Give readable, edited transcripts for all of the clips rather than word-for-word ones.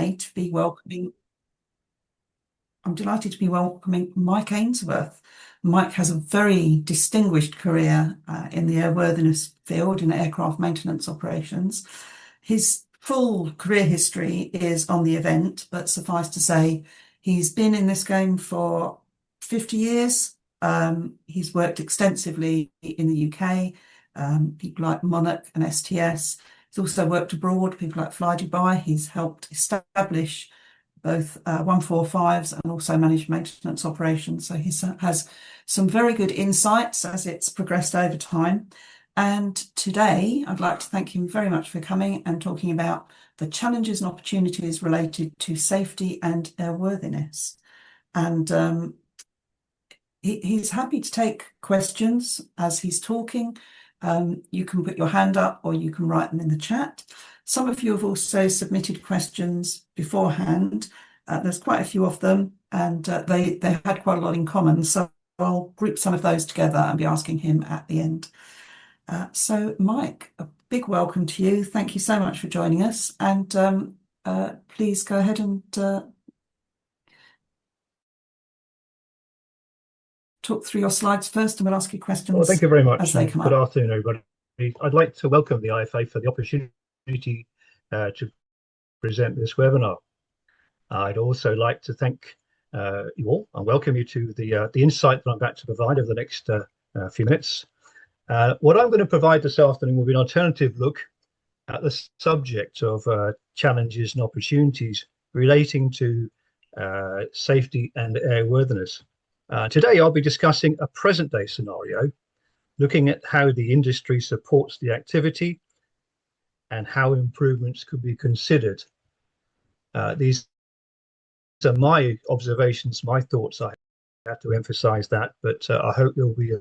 today to be welcoming. I'm delighted to be welcoming Mike Ainsworth. Mike has a very distinguished career in the airworthiness field in aircraft maintenance operations. His full career history is on the event, but suffice to say, he's been in this game for 50 years. He's worked extensively in the UK, people like Monarch and STS. He's also worked abroad, people like Flydubai. He's helped establish both 145s and also managed maintenance operations. So he has some very good insights as it's progressed over time. And today, I'd like to thank him very much for coming and talking about the challenges and opportunities related to safety and airworthiness. And he's happy to take questions as he's talking. You can put your hand up or you can write them in the chat. Some of you have also submitted questions beforehand. There's quite a few of them, and they had quite a lot in common. So I'll group some of those together and be asking him at the end. So Mike, a big welcome to you. Thank you so much for joining us. And please go ahead and talk through your slides first, and we'll ask you questions. Well, thank you very much. As they come Good up. afternoon, everybody. I'd like to welcome the IFA for the opportunity to present this webinar. I'd also like to thank you all and welcome you to the insight that I'm about to provide over the next few minutes. What I'm going to provide this afternoon will be an alternative look at the subject of challenges and opportunities relating to safety and airworthiness. Today, I'll be discussing a present-day scenario, looking at how the industry supports the activity and how improvements could be considered. These are my observations, my thoughts. I have to emphasize that, but I hope they'll be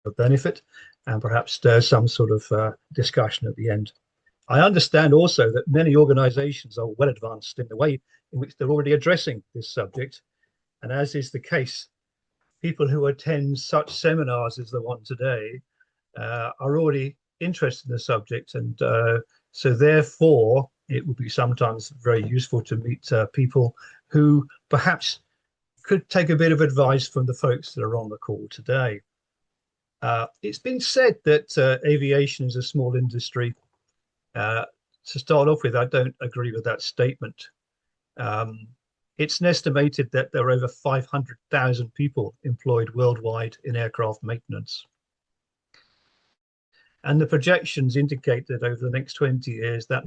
of benefit and perhaps stir some sort of discussion at the end. I understand also that many organizations are well advanced in the way in which they're already addressing this subject. And as is the case, people who attend such seminars as the one today are already interested in the subject. And so therefore, it would be sometimes very useful to meet people who perhaps could take a bit of advice from the folks that are on the call today. It's been said that aviation is a small industry. To start off with, I don't agree with that statement. It's estimated that there are over 500,000 people employed worldwide in aircraft maintenance. And the projections indicate that over the next 20 years, that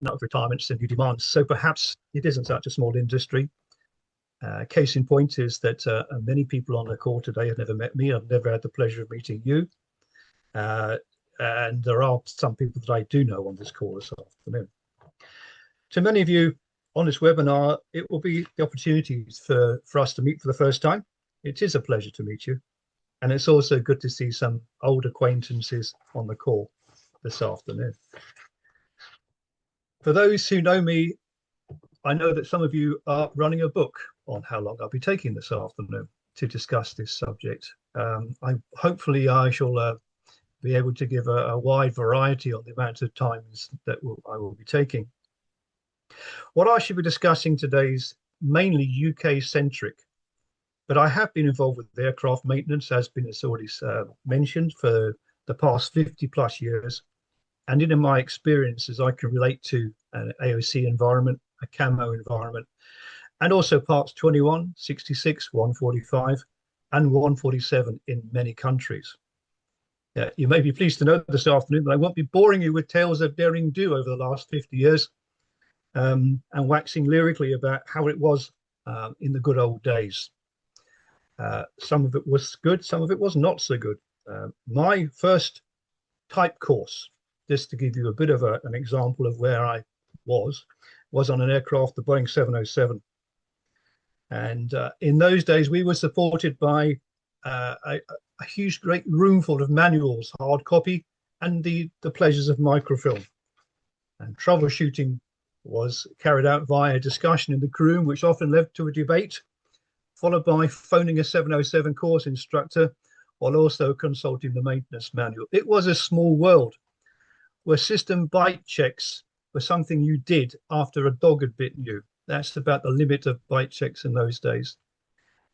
not retirements and new demands. So perhaps it isn't such a small industry. Case in point is that many people on the call today have never met me. I've never had the pleasure of meeting you. And there are some people that I do know on this call this afternoon. To many of you on this webinar, it will be the opportunity for us to meet for the first time. It is a pleasure to meet you. And it's also good to see some old acquaintances on the call this afternoon. For those who know me, I know that some of you are running a book on how long I'll be taking this afternoon to discuss this subject. Hopefully I shall be able to give a wide variety on the amount of times that I will be taking. What I should be discussing today is mainly UK centric, but I have been involved with aircraft maintenance, as been already mentioned, for the past 50 plus years. And in my experiences, I can relate to an AOC environment, a camo environment, and also parts 21, 66, 145, and 147 in many countries. You may be pleased to know this afternoon that I won't be boring you with tales of daring do over the last 50 years and waxing lyrically about how it was in the good old days. Some of it was good, some of it was not so good. My first type course, just to give you a bit of an example of where I was on an aircraft, the Boeing 707. And in those days, we were supported by a huge, great room full of manuals, hard copy, and the pleasures of microfilm. And troubleshooting was carried out via discussion in the crew room, which often led to a debate, followed by phoning a 707 course instructor, while also consulting the maintenance manual. It was a small world where system bite checks was something you did after a dog had bitten you. That's about the limit of bite checks in those days.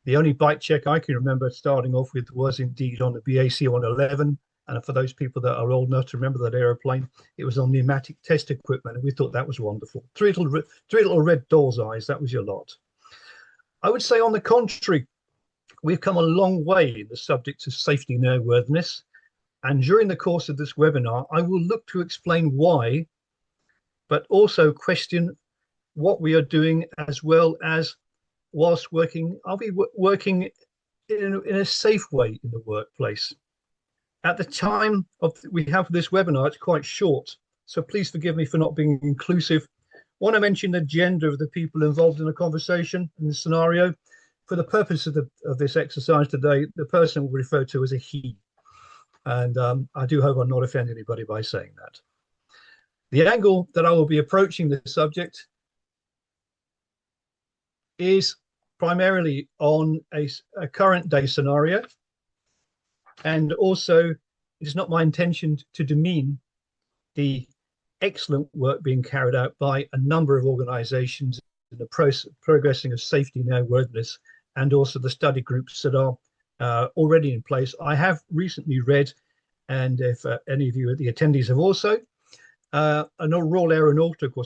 The only bite check I can remember starting off with was indeed on the BAC 111. And for those people that are old enough to remember that aeroplane, it was on pneumatic test equipment. And we thought that was wonderful. Three little red doll's eyes, that was your lot. I would say, on the contrary, we've come a long way in the subject of safety and airworthiness. And during the course of this webinar, I will look to explain why, but also question what we are doing, as well as whilst working, are we working in a safe way in the workplace? At the time we have this webinar, it's quite short, so please forgive me for not being inclusive. I want to mention the gender of the people involved in the conversation in this scenario. For the purpose of this exercise today, the person will refer to as a he. And I do hope I'm not offending anybody by saying that. The angle that I will be approaching this subject is primarily on a current day scenario. And also, it is not my intention to demean the excellent work being carried out by a number of organizations in the progressing of safety and airworthiness, and also the study groups that are already in place. I have recently read, and if any of you, the attendees, have also, a Royal Aeronautical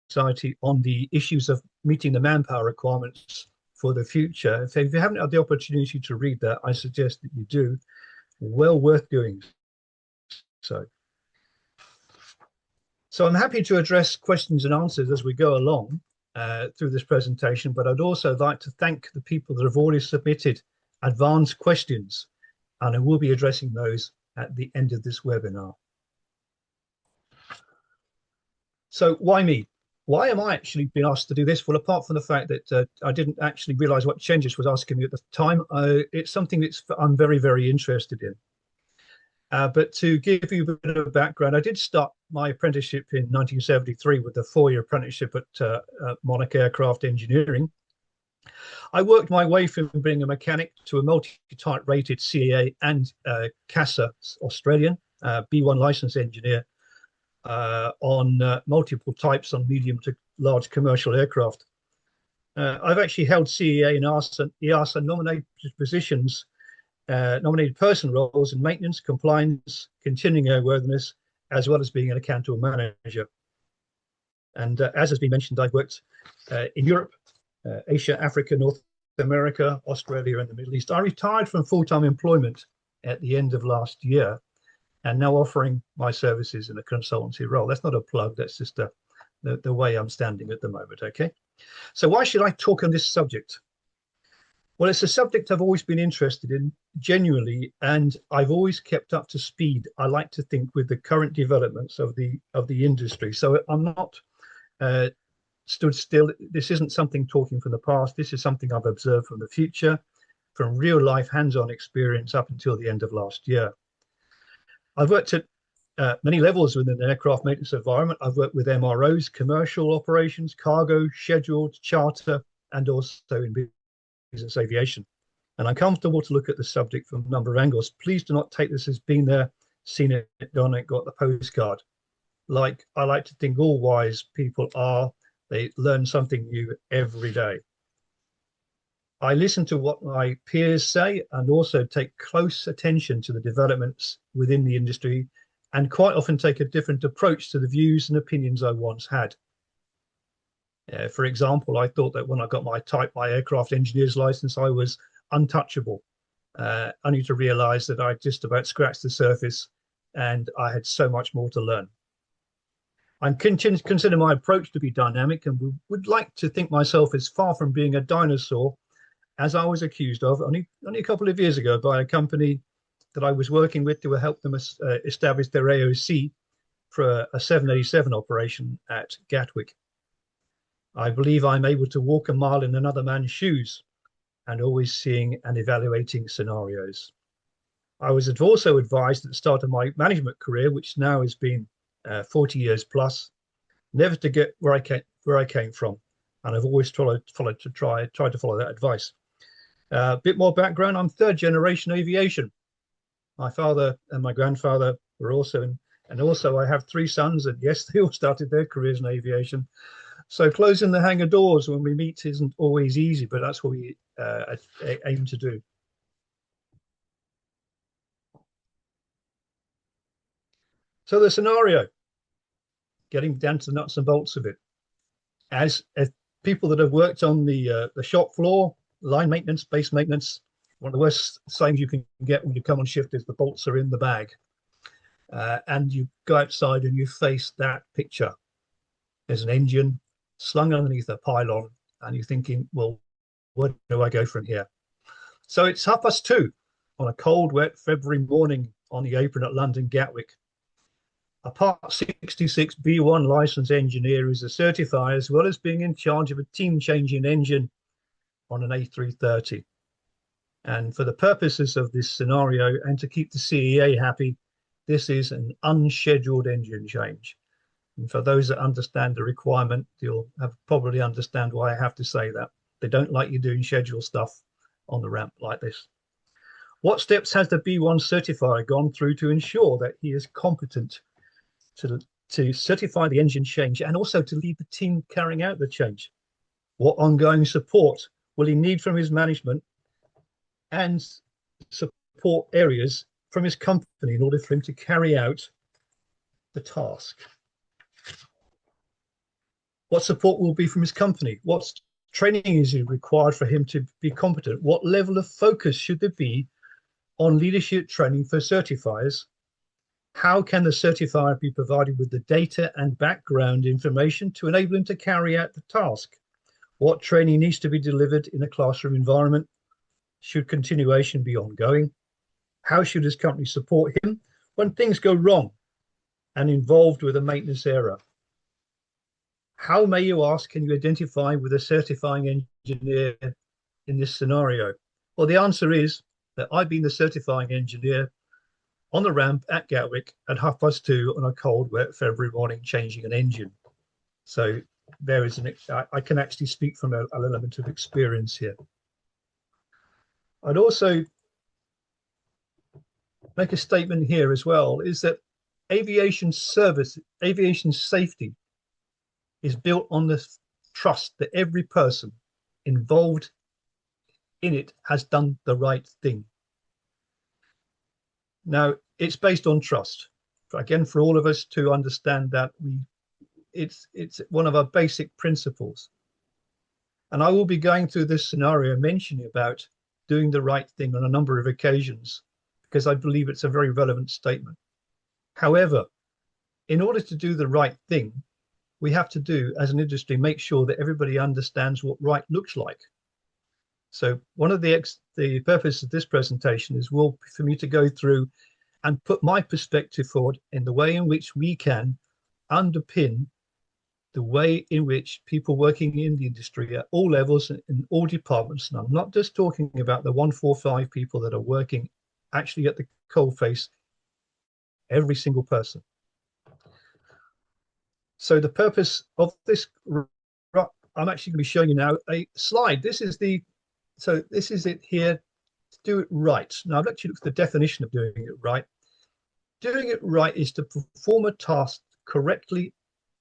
Society on the issues of meeting the manpower requirements for the future. If you haven't had the opportunity to read that, I suggest that you do. Well worth doing so. So I'm happy to address questions and answers as we go along through this presentation, but I'd also like to thank the people that have already submitted advanced questions, and I will be addressing those at the end of this webinar. So why me? Why am I actually being asked to do this? Well, apart from the fact that I didn't actually realize what Changes was asking me at the time, it's something that I'm very, very interested in. But to give you a bit of background, I did start my apprenticeship in 1973 with a 4-year apprenticeship at Monarch Aircraft Engineering. I worked my way from being a mechanic to a multi-type rated CAA and CASA Australian B1 licensed engineer on multiple types on medium to large commercial aircraft. I've actually held CAA and EASA nominated positions, nominated person roles in maintenance, compliance, continuing airworthiness, as well as being an account or manager. And as has been mentioned, I've worked in Europe, Asia, Africa, North America, Australia, and the Middle East. I retired from full-time employment at the end of last year, and now offering my services in a consultancy role. That's not a plug, that's just the way I'm standing at the moment, okay? So why should I talk on this subject? Well, it's a subject I've always been interested in, genuinely, and I've always kept up to speed, I like to think, with the current developments of the industry. So I'm not stood still. This isn't something talking from the past. This is something I've observed from the future, from real life hands-on experience up until the end of last year. I've worked at many levels within the aircraft maintenance environment. I've worked with MROs, commercial operations, cargo, scheduled, charter, and also in business aviation. And I'm comfortable to look at the subject from a number of angles. Please do not take this as being there, seen it, done it, got the postcard. Like I like to think all wise people are, they learn something new every day. I listen to what my peers say and also take close attention to the developments within the industry, and quite often take a different approach to the views and opinions I once had. For example, I thought that when I got my aircraft engineer's license, I was untouchable, only to realize that I just about scratched the surface and I had so much more to learn. I consider my approach to be dynamic, and would like to think myself as far from being a dinosaur as I was accused of only a couple of years ago by a company that I was working with to help them establish their AOC for a 787 operation at Gatwick. I believe I'm able to walk a mile in another man's shoes, and always seeing and evaluating scenarios. I was also advised at the start of my management career, which now has been 40 years plus, never to get where I came from, and I've always tried to follow that advice. A bit more background: I'm third generation aviation. My father and my grandfather were also And also I have 3 sons, and yes, they all started their careers in aviation. So closing the hangar doors when we meet isn't always easy, but that's what we aim to do. So the scenario, getting down to the nuts and bolts of it, as people that have worked on the shop floor, line maintenance, base maintenance, one of the worst signs you can get when you come on shift is the bolts are in the bag. And you go outside and you face that picture. There's an engine slung underneath a pylon, and you're thinking, well, where do I go from here? So it's 2:30 on a cold, wet February morning on the apron at London Gatwick. A Part 66 B1 licensed engineer is a certifier, as well as being in charge of a team changing engine on an A330. And for the purposes of this scenario and to keep the CEA happy, this is an unscheduled engine change. And for those that understand the requirement, you'll probably understand why I have to say that. They don't like you doing schedule stuff on the ramp like this. What steps has the B1 certifier gone through to ensure that he is competent to certify the engine change and also to lead the team carrying out the change? What ongoing support will he need from his management and support areas from his company in order for him to carry out the task? What support will be from his company? What training is required for him to be competent? What level of focus should there be on leadership training for certifiers? How can the certifier be provided with the data and background information to enable him to carry out the task? What training needs to be delivered in a classroom environment? Should continuation be ongoing? How should his company support him when things go wrong and involved with a maintenance error? How, may you ask, can you identify with a certifying engineer in this scenario? Well, the answer is that I've been the certifying engineer on the ramp at Gatwick at 2:30 on a cold, wet February morning, changing an engine. So there is I can actually speak from an element of experience here. I'd also make a statement here as well, is that aviation safety is built on the trust that every person involved in it has done the right thing. Now, it's based on trust. Again, for all of us to understand that it's one of our basic principles. And I will be going through this scenario mentioning about doing the right thing on a number of occasions, because I believe it's a very relevant statement. However, in order to do the right thing, we have to do, as an industry, make sure that everybody understands what right looks like. So one of the purpose of this presentation is for me to go through and put my perspective forward in the way in which we can underpin the way in which people working in the industry at all levels in all departments, and I'm not just talking about the 145 people that are working actually at the coalface, every single person. So the purpose of this, I'm actually going to be showing you now a slide. This is it here, to do it right. Now I've actually looked at the definition of doing it right. Doing it right is to perform a task correctly,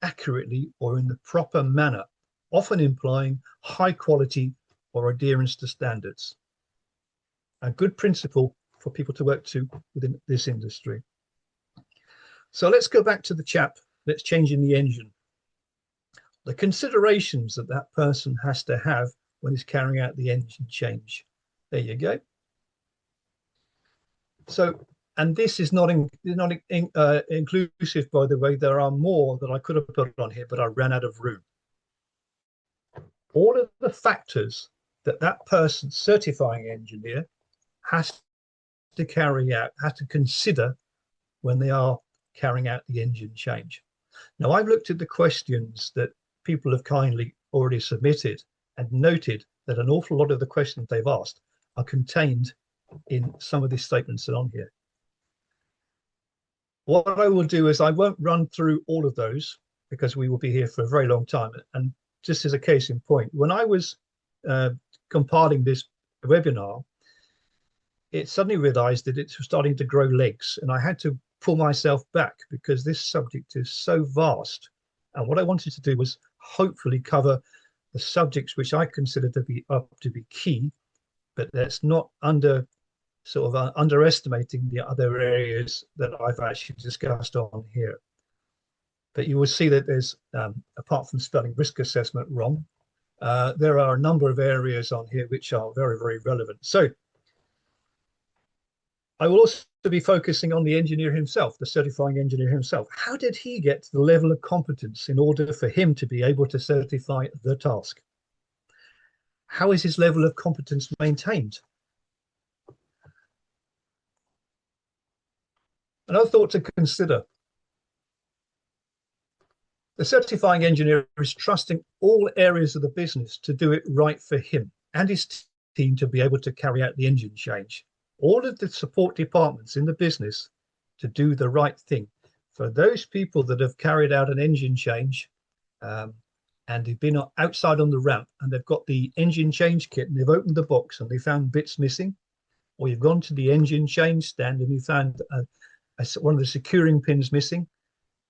accurately, or in the proper manner, often implying high quality or adherence to standards. A good principle for people to work to within this industry. So let's go back to the chap that's changing the engine. The considerations that that person has to have when he's carrying out the engine change. There you go. So, and this is not inclusive, by the way. There are more that I could have put on here, but I ran out of room. All of the factors that that person, certifying engineer, has to carry out, has to consider when they are carrying out the engine change. Now, I've looked at the questions that people have kindly already submitted and noted that an awful lot of the questions they've asked are contained in some of these statements that are on here. What I will do is I won't run through all of those because we will be here for a very long time. And just as a case in point, when I was compiling this webinar, it suddenly realized that it was starting to grow legs, and I had to pull myself back because this subject is so vast. And what I wanted to do was hopefully cover the subjects which I consider to be key, but that's not underestimating the other areas that I've actually discussed on here. But you will see that there's, apart from spelling risk assessment wrong, there are a number of areas on here which are very, very relevant. So I will also be focusing on the engineer himself, the certifying engineer himself. How did he get to the level of competence in order for him to be able to certify the task? How is his level of competence maintained? Another thought to consider. The certifying engineer is trusting all areas of the business to do it right for him and his team to be able to carry out the engine change. All of the support departments in the business to do the right thing. For those people that have carried out an engine change and they've been outside on the ramp and they've got the engine change kit and they've opened the box and they found bits missing, or you've gone to the engine change stand and you found one of the securing pins missing,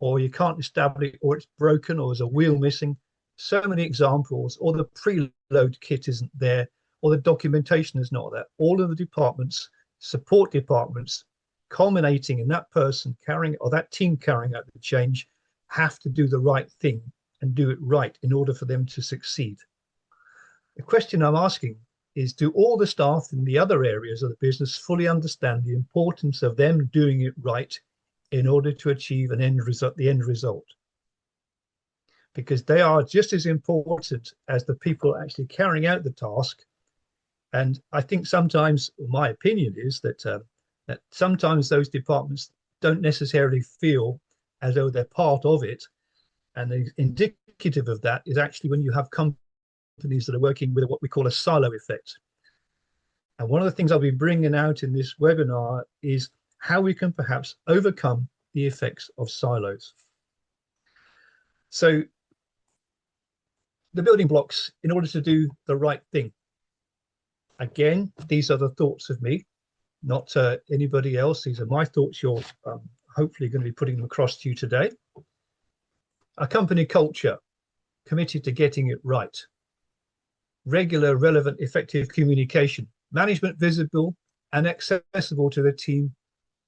or you can't establish, or it's broken, or there's a wheel missing. So many examples, or the preload kit isn't there, or the documentation is not there. All of the departments, support departments, culminating in that person carrying, or that team carrying out the change, have to do the right thing and do it right in order for them to succeed. The question I'm asking is, do all the staff in the other areas of the business fully understand the importance of them doing it right in order to achieve the end result? Because they are just as important as the people actually carrying out the task. And I think sometimes, my opinion is that sometimes those departments don't necessarily feel as though they're part of it. And the indicative of that is actually when you have companies that are working with what we call a silo effect. And one of the things I'll be bringing out in this webinar is how we can perhaps overcome the effects of silos. So the building blocks in order to do the right thing. Again, these are the thoughts of me, not anybody else. These are my thoughts. You're hopefully going to be putting them across to you today. A company culture committed to getting it right. Regular, relevant, effective communication. Management visible and accessible to the team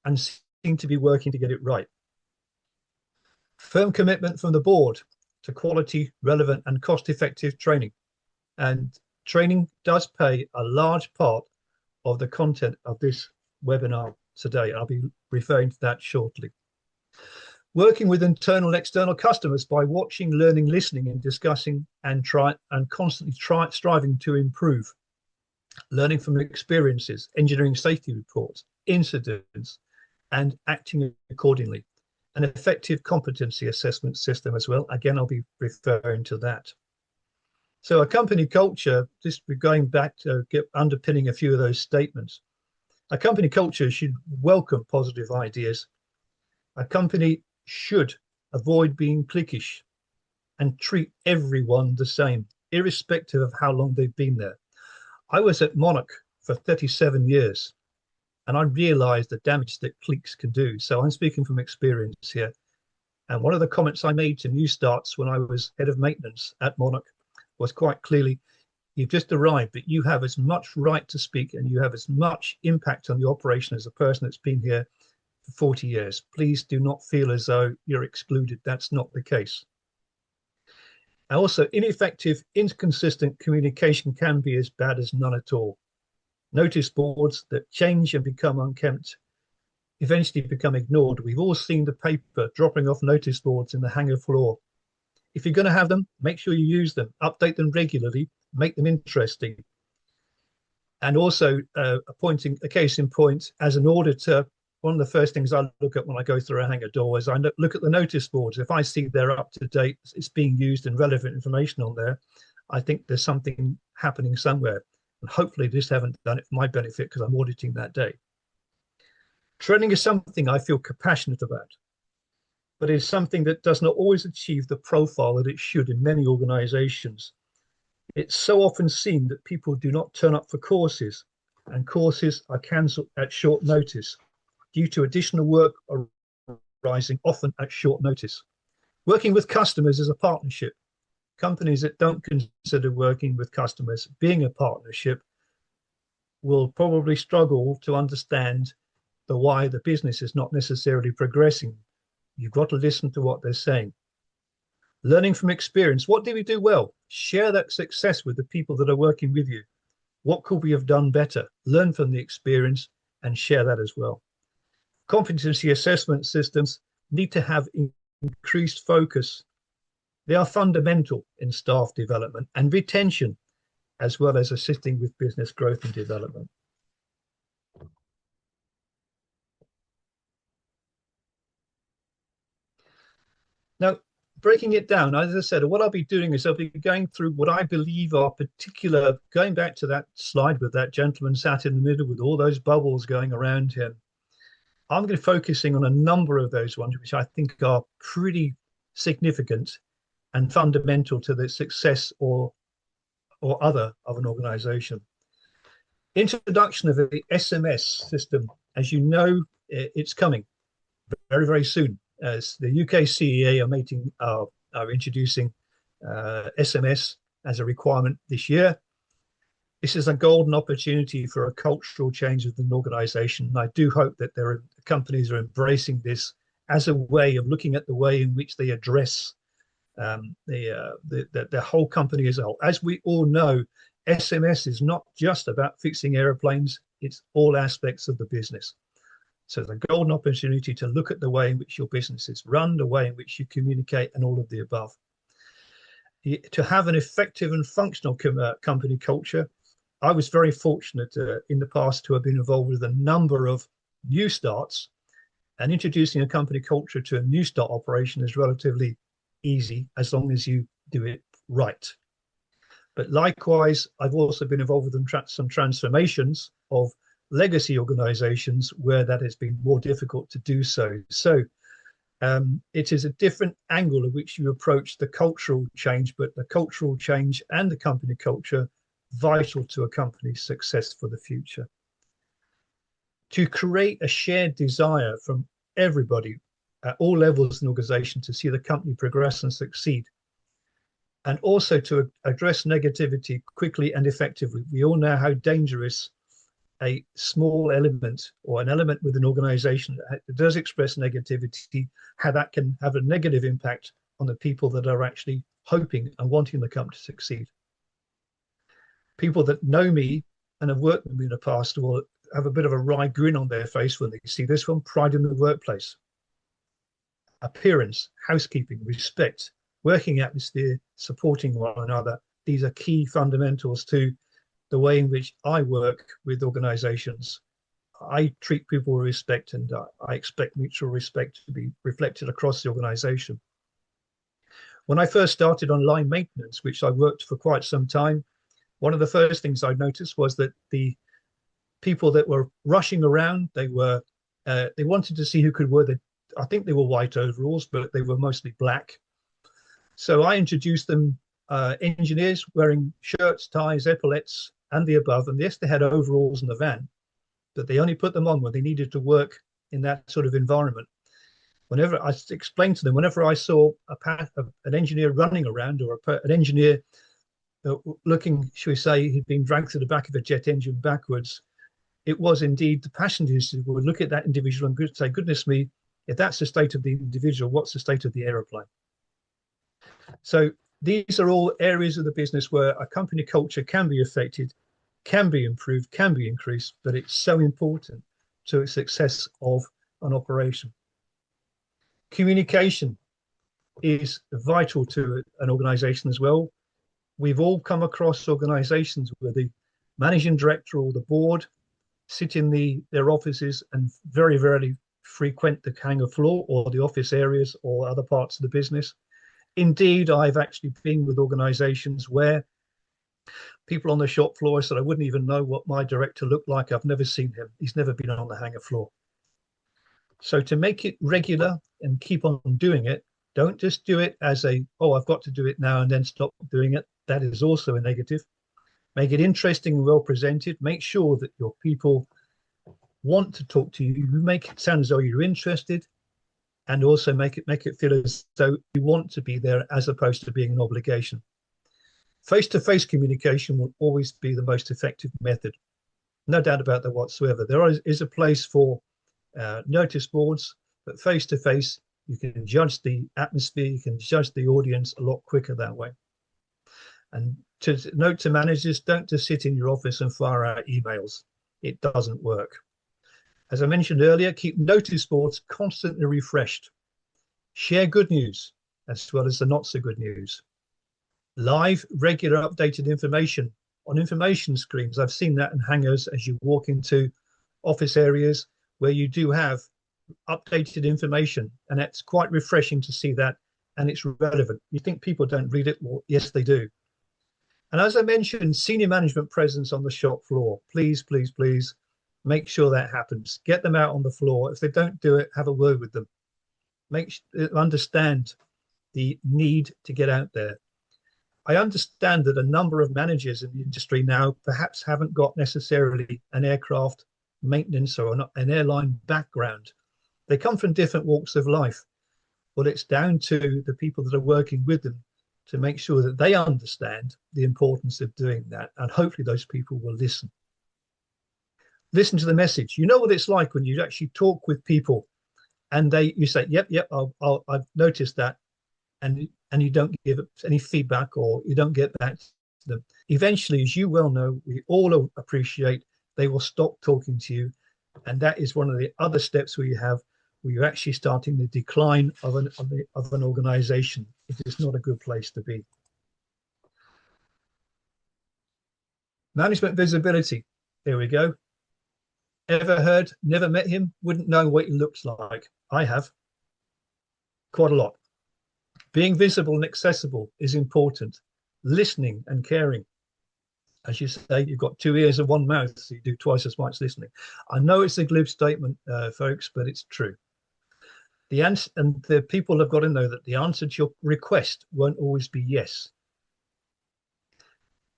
and seem to be working to get it right. Firm commitment from the board to quality, relevant and cost-effective training. And training does play a large part of the content of this webinar today. I'll be referring to that shortly. Working with internal and external customers by watching, learning, listening and discussing and constantly striving to improve. Learning from experiences, engineering safety reports, incidents, and acting accordingly. An effective competency assessment system as well. Again, I'll be referring to that. So a company culture, just going back to underpinning a few of those statements. A company culture should welcome positive ideas. A company should avoid being cliquish and treat everyone the same, irrespective of how long they've been there. I was at Monarch for 37 years and I realized the damage that cliques can do. So I'm speaking from experience here. And one of the comments I made to new starts when I was head of maintenance at Monarch was quite clearly, you've just arrived, but you have as much right to speak and you have as much impact on the operation as a person that's been here for 40 years. Please do not feel as though you're excluded. That's not the case. And also, ineffective, inconsistent communication can be as bad as none at all. Notice boards that change and become unkempt eventually become ignored. We've all seen the paper dropping off notice boards in the hangar floor. If you're going to have them, make sure you use them, update them regularly, make them interesting. And also appointing a case in point as an auditor, one of the first things I look at when I go through a hangar door is I look at the notice boards. If I see they're up to date, it's being used and relevant information on there, I think there's something happening somewhere. And hopefully just haven't done it for my benefit because I'm auditing that day. Training is something I feel compassionate about, but it's something that does not always achieve the profile that it should in many organizations. It's so often seen that people do not turn up for courses, and courses are cancelled at short notice due to additional work arising often at short notice. Working with customers is a partnership. Companies that don't consider working with customers being a partnership will probably struggle to understand the why the business is not necessarily progressing. You've got to listen to what they're saying. Learning from experience. What did we do well? Share that success with the people that are working with you. What could we have done better? Learn from the experience and share that as well. Competency assessment systems need to have increased focus. They are fundamental in staff development and retention, as well as assisting with business growth and development. Now, breaking it down, as I said, what I'll be doing is I'll be going through what I believe are particular, going back to that slide with that gentleman sat in the middle with all those bubbles going around him. I'm going to be focusing on a number of those ones, which I think are pretty significant and fundamental to the success or other of an organization. Introduction of the SMS system. As you know, it's coming very, very soon. As the UK CEA are introducing SMS as a requirement this year. This is a golden opportunity for a cultural change within an organization. And I do hope that companies are embracing this as a way of looking at the way in which they address the whole company as a whole. As we all know, SMS is not just about fixing airplanes, it's all aspects of the business. So it's a golden opportunity to look at the way in which your business is run, the way in which you communicate, and all of the above. To have an effective and functional company culture, I was very fortunate in the past to have been involved with a number of new starts, and introducing a company culture to a new start operation is relatively easy as long as you do it right. But likewise, I've also been involved with some transformations of legacy organizations where that has been more difficult to do so. So it is a different angle of which you approach the cultural change, but the cultural change and the company culture vital to a company's success for the future. To create a shared desire from everybody at all levels in the organization to see the company progress and succeed, and also to address negativity quickly and effectively. We all know how dangerous a small element or an element with an organization that does express negativity, how that can have a negative impact on the people that are actually hoping and wanting the company to succeed. People that know me and have worked with me in the past will have a bit of a wry grin on their face when they see this one: pride in the workplace. Appearance, housekeeping, respect, working atmosphere, supporting one another. These are key fundamentals to the way in which I work with organizations. I treat people with respect, and I expect mutual respect to be reflected across the organization. When I first started on line maintenance, which I worked for quite some time, one of the first things I noticed was that the people that were rushing around, they wanted to see who could wear I think they were white overalls, but they were mostly black. So I introduced them engineers wearing shirts, ties, epaulettes, and the above. And yes, they had overalls in the van, but they only put them on when they needed to work in that sort of environment. Whenever I explained to them, whenever I saw an engineer running around, or an engineer looking, shall we say, he'd been dragged to the back of a jet engine backwards, it was indeed the passengers who would look at that individual and say, goodness me, if that's the state of the individual, what's the state of the aeroplane? So these are all areas of the business where a company culture can be affected, can be improved, can be increased, but it's so important to the success of an operation. Communication is vital to an organization as well. We've all come across organizations where the managing director or the board sit in their offices and very rarely frequent the hangar floor or the office areas or other parts of the business. Indeed, I've actually been with organizations where people on the shop floor said, I wouldn't even know what my director looked like. I've never seen him. He's never been on the hangar floor. So to make it regular and keep on doing it, don't just do it as I've got to do it now and then stop doing it. That is also a negative. Make it interesting and well presented. Make sure that your people want to talk to you. You make it sound as though you're interested. and also make it feel as though you want to be there as opposed to being an obligation. Face-to-face communication will always be the most effective method. No doubt about that whatsoever. There is a place for notice boards, but face-to-face, you can judge the atmosphere, you can judge the audience a lot quicker that way. And to note to managers, don't just sit in your office and fire out emails. It doesn't work. As I mentioned earlier, keep notice boards constantly refreshed. Share good news as well as the not so good news. Live, regular, updated information on information screens. I've seen that in hangars as you walk into office areas where you do have updated information, and it's quite refreshing to see that, and it's relevant. You think people don't read it? Well, yes, they do. And as I mentioned, senior management presence on the shop floor. Please, please, please make sure that happens. Get them out on the floor. If they don't do it, have a word with them. Understand the need to get out there. I understand that a number of managers in the industry now perhaps haven't got necessarily an aircraft maintenance or an airline background. They come from different walks of life. Well, it's down to the people that are working with them to make sure that they understand the importance of doing that. And hopefully those people will listen. Listen to the message. You know what it's like when you actually talk with people and you say, yep, I've noticed that. And you don't give any feedback or you don't get back to them. Eventually, as you well know, we all appreciate, they will stop talking to you. And that is one of the other steps we have where you're actually starting the decline of an organization. It is not a good place to be. Management visibility. There we go. Ever heard, never met him, wouldn't know what he looks like. I have. Quite a lot. Being visible and accessible is important. Listening and caring. As you say, you've got 2 ears and 1 mouth, so you do twice as much listening. I know it's a glib statement, folks, but it's true. The people have got to know that the answer to your request won't always be yes.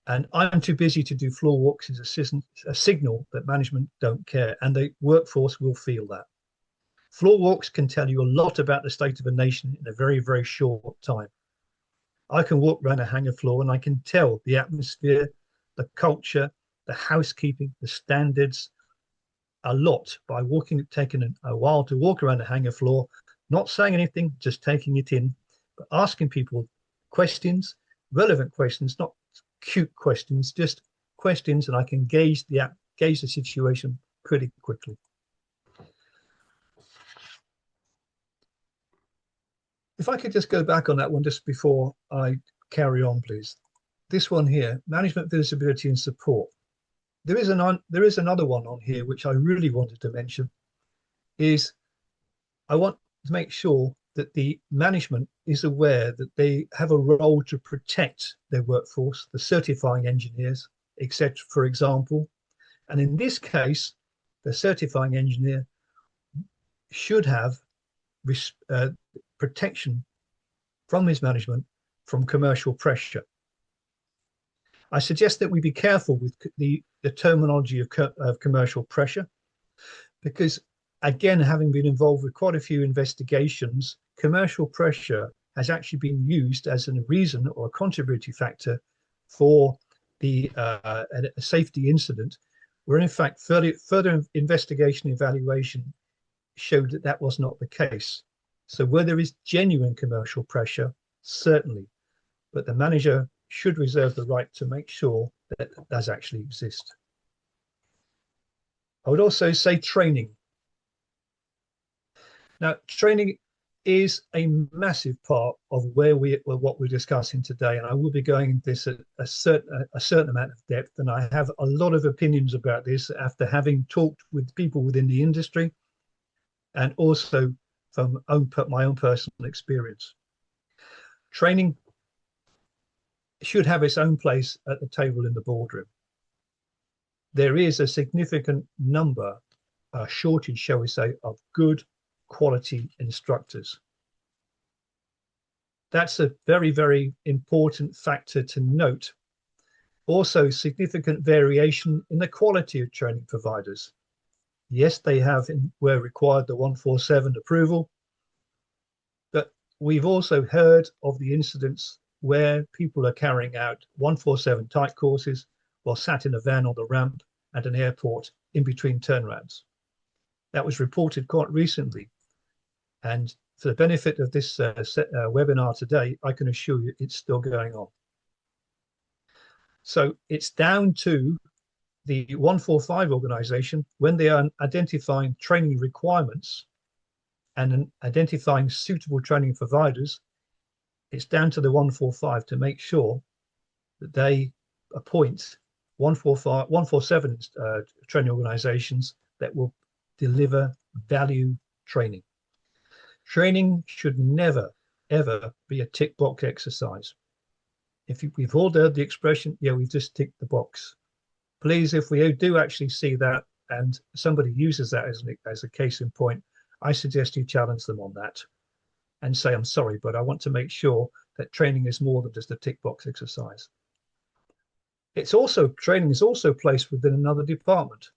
And I'm too busy to do floor walks is a signal that management don't care, and the workforce will feel that. Floor walks can tell you a lot about the state of a nation in a very, very short time. I can walk around a hangar floor and I can tell the atmosphere, the culture, the housekeeping, the standards, a lot by taking a while to walk around the hangar floor, not saying anything, just taking it in, but asking people questions, relevant questions, not cute questions, just questions, and I can gauge the situation pretty quickly. If I could just go back on that one just before I carry on, please. This one here, management visibility and support. There is another one on here which I really wanted to mention, is I want to make sure that the management is aware that they have a role to protect their workforce, the certifying engineers, etc., for example. And in this case, the certifying engineer should have protection from his management from commercial pressure. I suggest that we be careful with the terminology of commercial pressure, because again, having been involved with quite a few investigations, commercial pressure has actually been used as a reason or a contributory factor for a safety incident, where in fact further investigation and evaluation showed that that was not the case. So where there is genuine commercial pressure, certainly, but the manager should reserve the right to make sure that it does actually exist. I would also say training. Now, training is a massive part of what we're discussing today, and I will be going into this at a certain amount of depth, and I have a lot of opinions about this after having talked with people within the industry and also from my own personal experience. Training should have its own place at the table in the boardroom. There is a significant number, a shortage, shall we say, of good quality instructors. That's a very, very important factor to note. Also, significant variation in the quality of training providers. Yes, they have, where required, the 147 approval, we've also heard of the incidents where people are carrying out 147 type courses while sat in a van on the ramp at an airport in between turnarounds. That was reported quite recently. And for the benefit of this webinar today, I can assure you it's still going on. So it's down to the 145 organization, when they are identifying training requirements and identifying suitable training providers, it's down to the 145 to make sure that they appoint 145, 147 training organizations that will deliver value training. Training should never, ever be a tick box exercise. We've all heard the expression, yeah, we've just ticked the box. Please, if we do actually see that and somebody uses that as a case in point, I suggest you challenge them on that and say, I'm sorry, but I want to make sure that training is more than just a tick box exercise. Training is also placed within another department.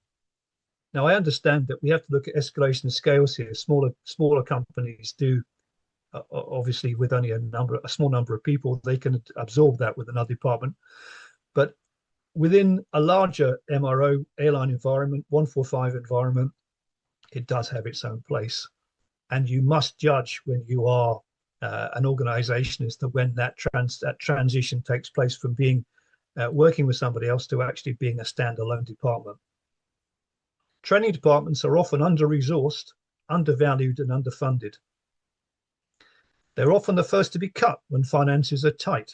Now, I understand that we have to look at escalation scales here. Smaller companies do, obviously, with only a small number of people, they can absorb that with another department. But within a larger MRO airline environment, 145 environment, it does have its own place. And you must judge when you are an organization as to when that transition takes place from being working with somebody else to actually being a standalone department. Training departments are often under-resourced, undervalued, and underfunded. They're often the first to be cut when finances are tight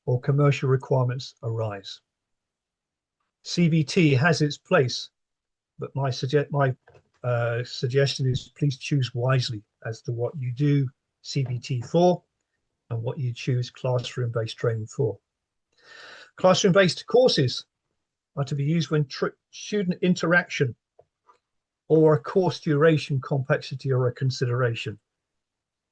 or commercial requirements arise. CBT has its place, but my suggestion is please choose wisely as to what you do CBT for and what you choose classroom-based training for. Classroom-based courses are to be used when student interaction or a course duration complexity or a consideration.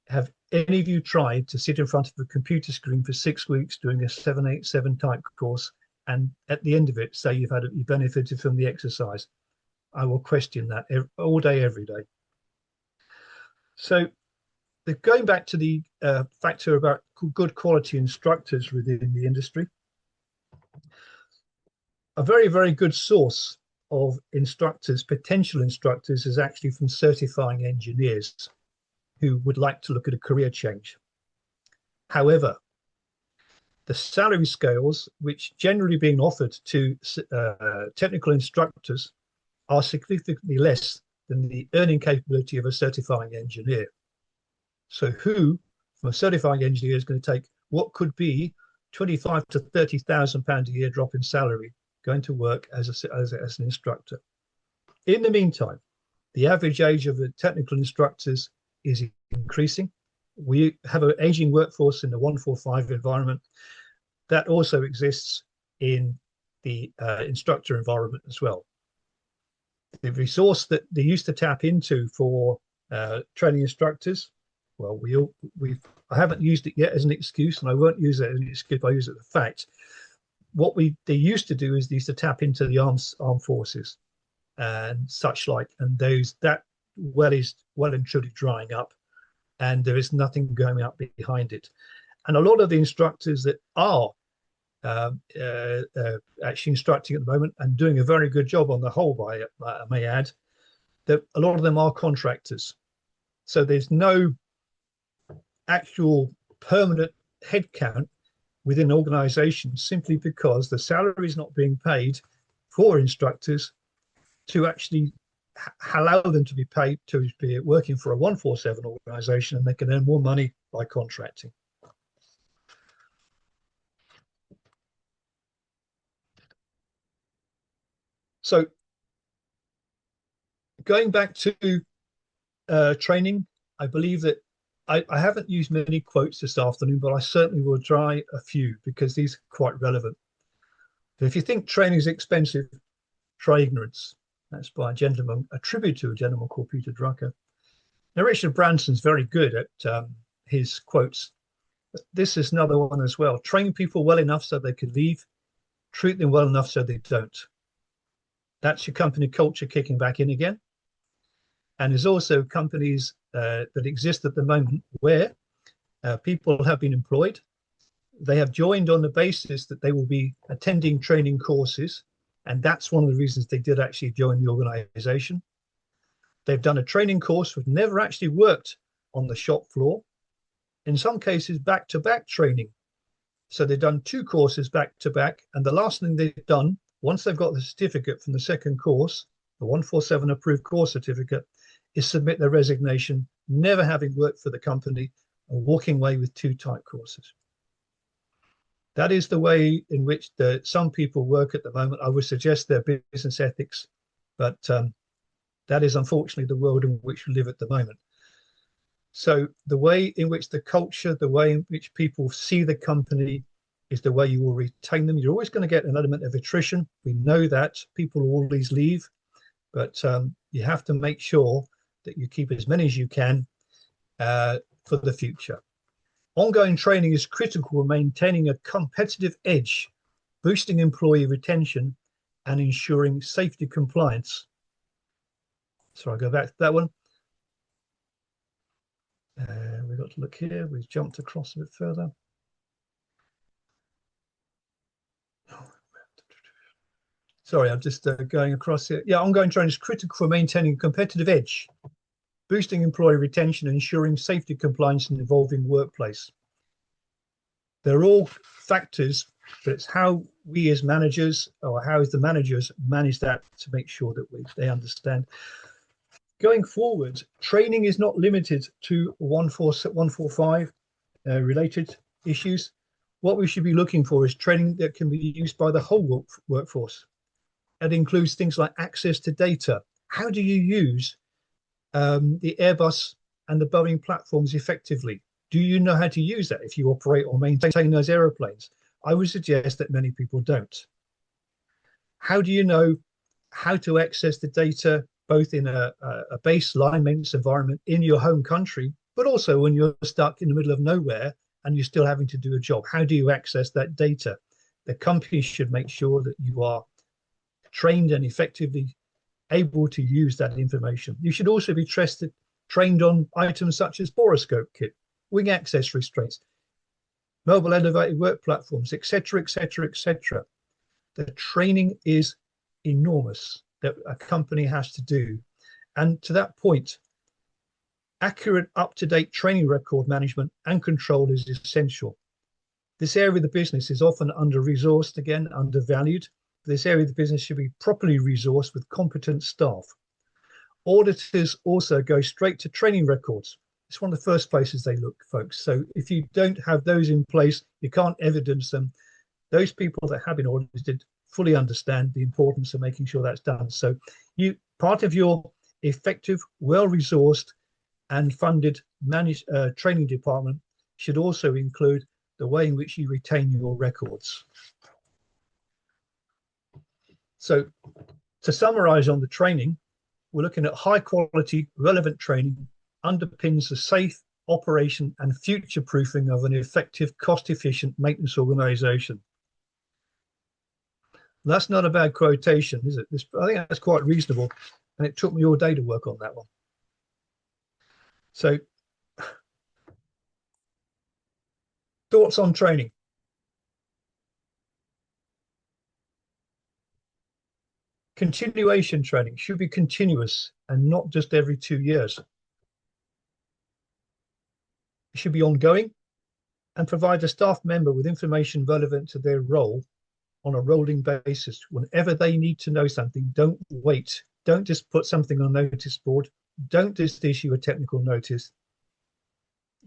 Have any of you tried to sit in front of a computer screen for 6 weeks doing a 787 type course and at the end of it say you benefited from the exercise? I will question that all day, every day. So going back to the factor about good quality instructors within the industry, a very, very good source of instructors, potential instructors, is actually from certifying engineers who would like to look at a career change. However, the salary scales, which generally being offered to technical instructors, are significantly less than the earning capability of a certifying engineer. So who, from a certifying engineer, is going to take what could be £25,000 to £30,000 a year drop in salary going to work as an instructor? In the meantime, the average age of the technical instructors is increasing. We have an aging workforce in the 145 environment. That also exists in the instructor environment as well. The resource that they used to tap into for training instructors, well, I haven't used it yet as an excuse, and I won't use it as an excuse. I use it as a fact. What they used to do is they used to tap into the armed forces and such like, and that well is well and truly drying up, and there is nothing going up behind it. And a lot of the instructors that are actually instructing at the moment and doing a very good job on the whole, I may add, that a lot of them are contractors. So there's no actual permanent headcount within organizations simply because the salary is not being paid for instructors to actually allow them to be paid to be working for a 147 organization, and they can earn more money by contracting. So going back to training, I believe that I haven't used many quotes this afternoon, but I certainly will try a few because these are quite relevant. But if you think training is expensive, try ignorance. That's by a tribute to a gentleman called Peter Drucker. Now, Richard Branson's very good at his quotes. But this is another one as well. Train people well enough so they can leave. Treat them well enough so they don't. That's your company culture kicking back in again. And there's also companies that exist at the moment where people have been employed. They have joined on the basis that they will be attending training courses. And that's one of the reasons they did actually join the organization. They've done a training course but never actually worked on the shop floor. In some cases, back-to-back training. So they've done 2 courses back-to-back. And the last thing they've done, once they've got the certificate from the second course, the 147 approved course certificate, is submit their resignation, never having worked for the company, and walking away with 2 type courses. That is the way in which some people work at the moment. I would suggest their business ethics, but that is unfortunately the world in which we live at the moment. So the way in which the culture, the way in which people see the company is the way you will retain them. You're always going to get an element of attrition. We know that people always leave, but you have to make sure that you keep as many as you can for the future. Ongoing training is critical for maintaining a competitive edge, boosting employee retention, and ensuring safety compliance. So I'll go back to that one. We've got to look here. We've jumped across a bit further. Sorry, I'm just going across here. Yeah, ongoing training is critical for maintaining a competitive edge, boosting employee retention, and ensuring safety compliance in an evolving workplace. They're all factors, but it's how we as managers, or how the managers manage that to make sure that they understand. Going forward, training is not limited to 145 related issues. What we should be looking for is training that can be used by the whole workforce. That includes things like access to data. How do you use the Airbus and the Boeing platforms effectively? Do you know how to use that if you operate or maintain those aeroplanes? I would suggest that many people don't. How do you know how to access the data both in a baseline maintenance environment in your home country, but also when you're stuck in the middle of nowhere and you're still having to do a job? How do you access that data? The company should make sure that you are trained and effectively able to use that information. You should also be trained on items such as boroscope kit, wing access restraints, mobile elevated work platforms, etc., etc., etc. The training is enormous that a company has to do. And to that point, accurate, up-to-date training record management and control is essential. This area of the business is often under-resourced, again, undervalued. This area of the business should be properly resourced with competent staff. Auditors also go straight to training records. It's one of the first places they look, folks. So if you don't have those in place, you can't evidence them. Those people that have been audited fully understand the importance of making sure that's done. So part of your effective, well-resourced and funded training department should also include the way in which you retain your records. So to summarize on the training, we're looking at high quality, relevant training underpins the safe operation and future proofing of an effective, cost efficient maintenance organization. That's not a bad quotation, is it? I think that's quite reasonable. And it took me all day to work on that one. So thoughts on training? Continuation training should be continuous and not just every 2 years. It should be ongoing and provide a staff member with information relevant to their role on a rolling basis. Whenever they need to know something, don't wait. Don't just put something on a notice board. Don't just issue a technical notice.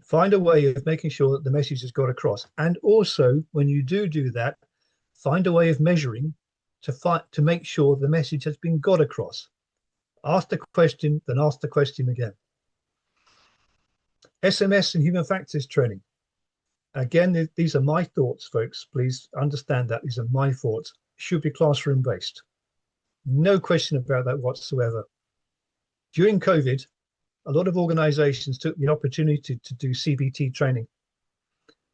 Find a way of making sure that the message has got across. And also, when you do that, find a way of measuring to make sure the message has been got across. Ask the question, then ask the question again. SMS and human factors training. Again, these are my thoughts, folks. Please understand that these are my thoughts. Should be classroom based. No question about that whatsoever. During COVID, a lot of organizations took the opportunity to do CBT training.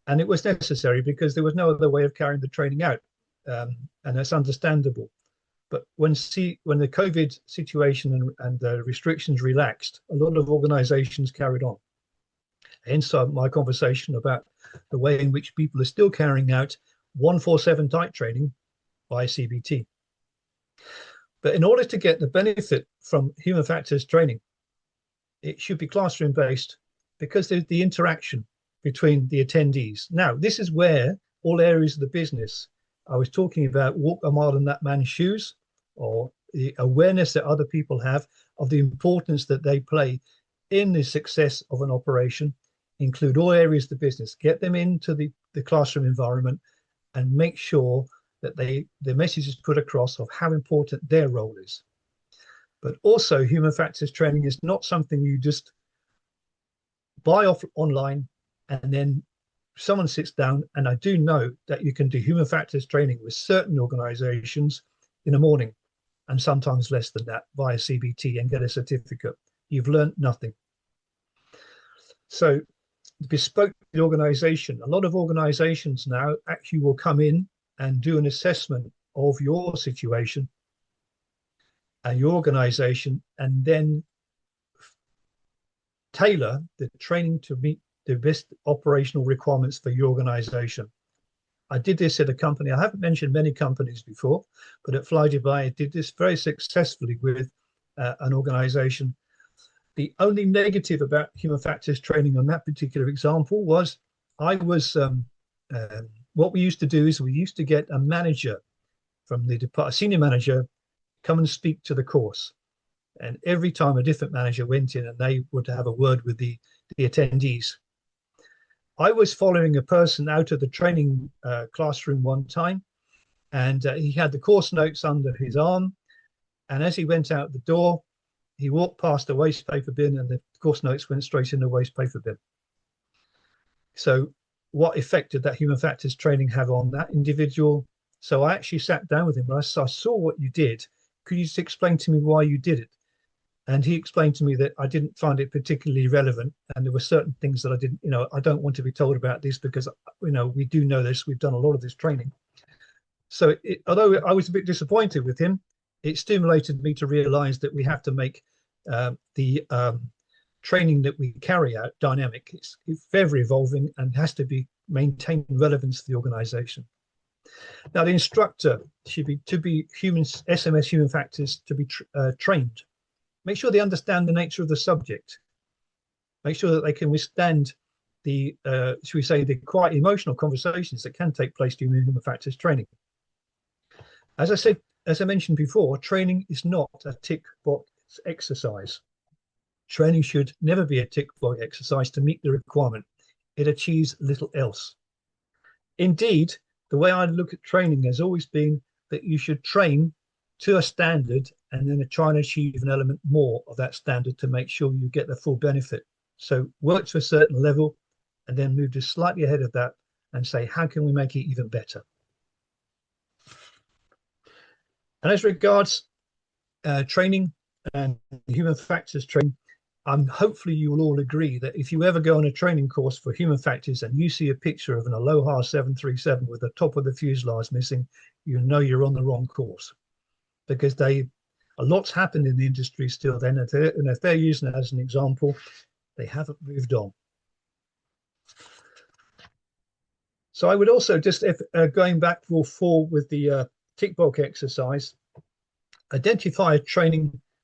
And it was necessary because there was no other way of carrying the training out. And that's understandable. But when the COVID situation and the restrictions relaxed, a lot of organizations carried on. hence my conversation about the way in which people are still carrying out 147 type training by CBT. But in order to get the benefit from human factors training, it should be classroom based, because there's the interaction between the attendees. Now, this is where all areas of the business I was talking about walk a mile in that man's shoes, or the awareness that other people have of the importance that they play in the success of an operation, include all areas of the business, get them into the classroom environment, and make sure that the message is put across of how important their role is. But also, human factors training is not something you just buy off online and then someone sits down. And I do know that you can do human factors training with certain organizations in the morning, and sometimes less than that, via CBT, and get a certificate. You've learned nothing. So bespoke the organization, a lot of organizations now actually will come in and do an assessment of your situation and your organization, and then tailor the training to meet the best operational requirements for your organization. I did this at a company. I haven't mentioned many companies before, but at Flydubai, I did this very successfully with an organization. The only negative about human factors training on that particular example was what we used to do is we used to get a manager from the department, a senior manager, come and speak to the course. And every time a different manager went in and they would have a word with the attendees. I was following a person out of the training classroom one time, and he had the course notes under his arm. And as he went out the door, he walked past a waste paper bin, and the course notes went straight in the waste paper bin. So what effect did that human factors training have on that individual? So I actually sat down with him. I saw what you did. Could you just explain to me why you did it? And he explained to me that I didn't find it particularly relevant, and there were certain things that I didn't, I don't want to be told about this, because, we do know this, we've done a lot of this training. So although I was a bit disappointed with him, it stimulated me to realize that we have to make the training that we carry out dynamic. It's ever evolving and has to be maintained relevance for the organization. Now, the instructor should be SMS human factors to be trained. Make sure they understand the nature of the subject. Make sure that they can withstand the, should we say, the quite emotional conversations that can take place during human factors training. As I mentioned before, training is not a tick box exercise. Training should never be a tick box exercise to meet the requirement. It achieves little else. Indeed, the way I look at training has always been that you should train to a standard and then try and achieve an element more of that standard to make sure you get the full benefit. So work to a certain level and then move just slightly ahead of that and say, how can we make it even better? And as regards training and human factors training, hopefully you will all agree that if you ever go on a training course for human factors and you see a picture of an Aloha 737 with the top of the fuselage missing, you know you're on the wrong course, because a lot's happened in the industry still then, and if they're using it as an example, they haven't moved on. So I would also just, going back forward with the tick box exercise, identify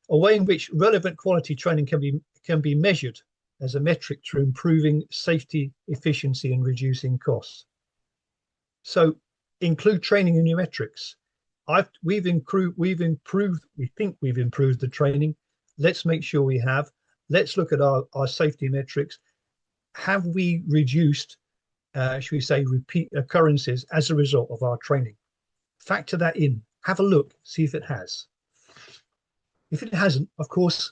a way in which relevant quality training can be measured as a metric to improving safety, efficiency, and reducing costs. So include training in your metrics. We think we've improved the training. Let's make sure we have. Let's look at our safety metrics. Have we reduced, should we say, repeat occurrences as a result of our training? Factor that in. Have a look, see if it has. If it hasn't, of course,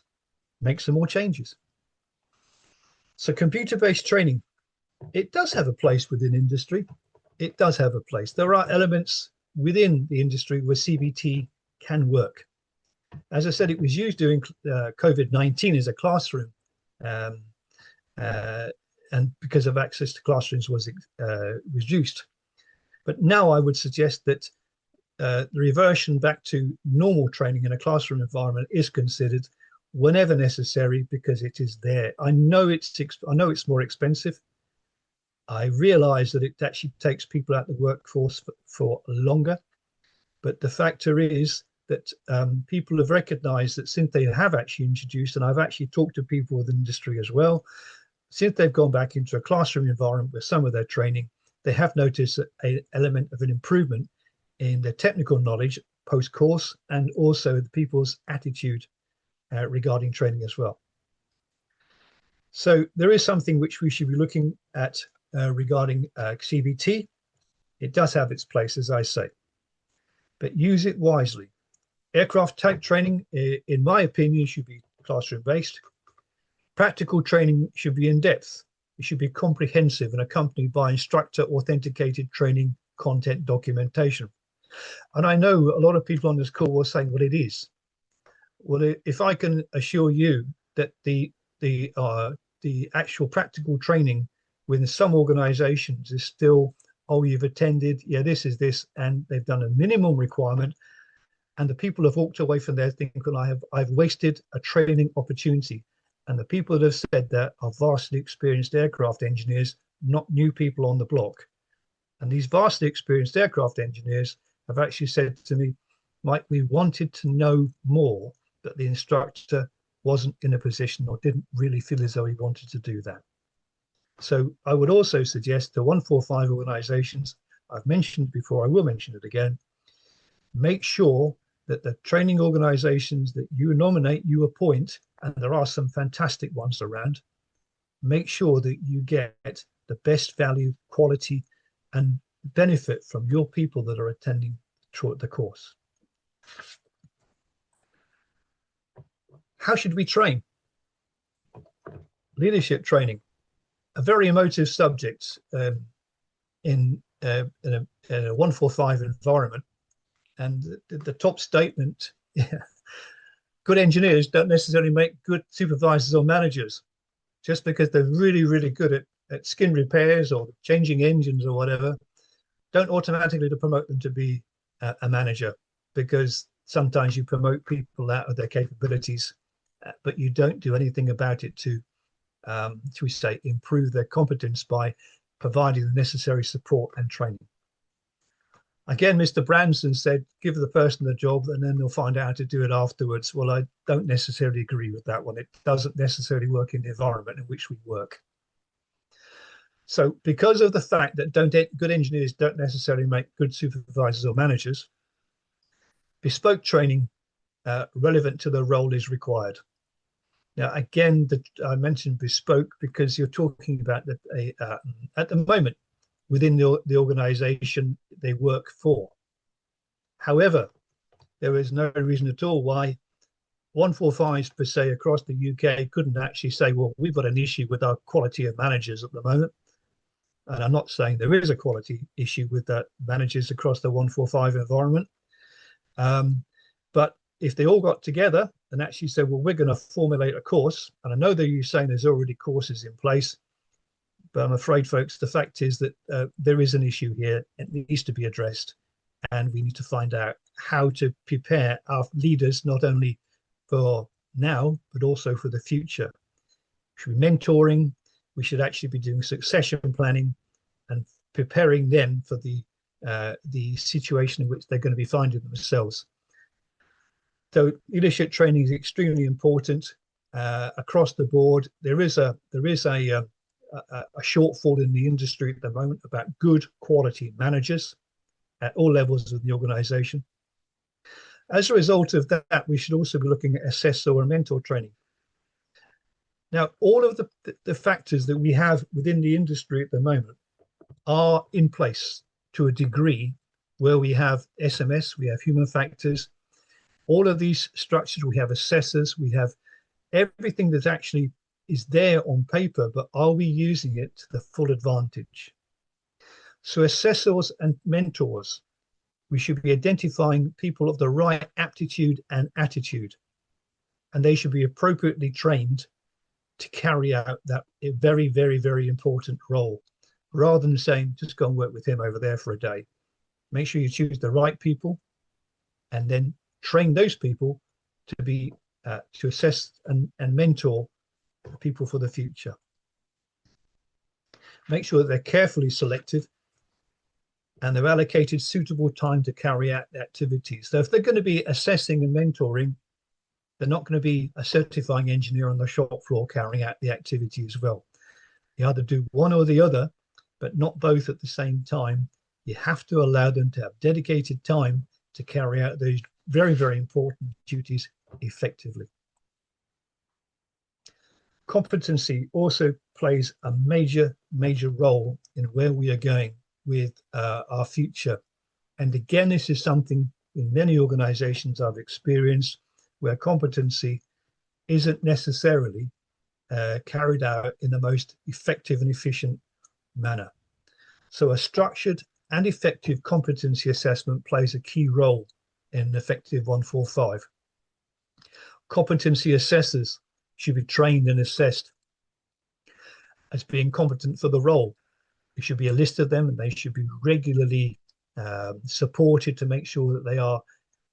make some more changes. So computer-based training, it does have a place within industry. It does have a place. There are elements within the industry where CBT can work. As I said, it was used during COVID-19 as a classroom, and because of access to classrooms was reduced. But now I would suggest that the reversion back to normal training in a classroom environment is considered, whenever necessary, because it is there. I know it's more expensive. I realize that it actually takes people out of the workforce for longer. But the factor is that people have recognized that since they have actually introduced, and I've actually talked to people with the industry as well, since they've gone back into a classroom environment with some of their training, they have noticed an element of an improvement in their technical knowledge post-course, and also the people's attitude regarding training as well. So there is something which we should be looking at regarding CBT. It does have its place, as I say, but use it wisely. Aircraft type training, in my opinion, should be classroom-based. Practical training should be in-depth. It should be comprehensive and accompanied by instructor-authenticated training content documentation. And I know a lot of people on this call will say, well, it is. Well, if I can assure you that the actual practical training within some organizations is still, oh, you've attended, yeah, this is this, and they've done a minimum requirement, and the people have walked away from there thinking, I've wasted a training opportunity. And the people that have said that are vastly experienced aircraft engineers, not new people on the block. And these vastly experienced aircraft engineers have actually said to me, Mike, we wanted to know more, but the instructor wasn't in a position or didn't really feel as though he wanted to do that. So I would also suggest the 145 organizations, I've mentioned before, I will mention it again, make sure that the training organizations that you nominate, you appoint, and there are some fantastic ones around, make sure that you get the best value, quality, and benefit from your people that are attending throughout the course. How should we train? Leadership training, a very emotive subject in a 145 environment. And the top statement, good engineers don't necessarily make good supervisors or managers. Just because they're really, really good at skin repairs or changing engines or whatever, don't automatically promote them to be a manager, because sometimes you promote people out of their capabilities, but you don't do anything about it to, shall we say, improve their competence by providing the necessary support and training. Again, Mr. Branson said, give the person the job and then they'll find out how to do it afterwards. Well, I don't necessarily agree with that one. It doesn't necessarily work in the environment in which we work. So because of the fact that good engineers don't necessarily make good supervisors or managers, bespoke training relevant to the role is required. Now, again, I mentioned bespoke because you're talking about that at the moment, within the organization they work for. However, there is no reason at all why 145s per se across the UK couldn't actually say, well, we've got an issue with our quality of managers at the moment. And I'm not saying there is a quality issue with that managers across the 145 environment. But if they all got together and actually said, well, we're going to formulate a course, and I know that you're saying there's already courses in place, but I'm afraid, folks, the fact is that there is an issue here. It needs to be addressed. And we need to find out how to prepare our leaders, not only for now, but also for the future. We should be mentoring. We should actually be doing succession planning and preparing them for the situation in which they're going to be finding themselves. So leadership training is extremely important across the board. There is a shortfall in the industry at the moment about good quality managers at all levels of the organization. As a result of that, we should also be looking at assessor or mentor training. Now, all of the factors that we have within the industry at the moment are in place to a degree, where we have SMS, we have human factors, all of these structures, we have assessors, we have everything that actually is there on paper, but are we using it to the full advantage? So assessors and mentors, we should be identifying people of the right aptitude and attitude, and they should be appropriately trained to carry out that very, very, very important role, rather than saying, just go and work with him over there for a day. Make sure you choose the right people and then train those people to be to assess and mentor people for the future. Make sure that they're carefully selected and they're allocated suitable time to carry out the activities. So if they're going to be assessing and mentoring, they're not going to be a certifying engineer on the shop floor carrying out the activity as well. You either do one or the other, but not both at the same time. You have to allow them to have dedicated time to carry out those very, very important duties effectively. Competency also plays a major, major role in where we are going with our future. And again, this is something in many organizations I've experienced where competency isn't necessarily carried out in the most effective and efficient manner. So a structured and effective competency assessment plays a key role in effective 145. Competency assessors should be trained and assessed as being competent for the role. There should be a list of them, and they should be regularly supported to make sure that they are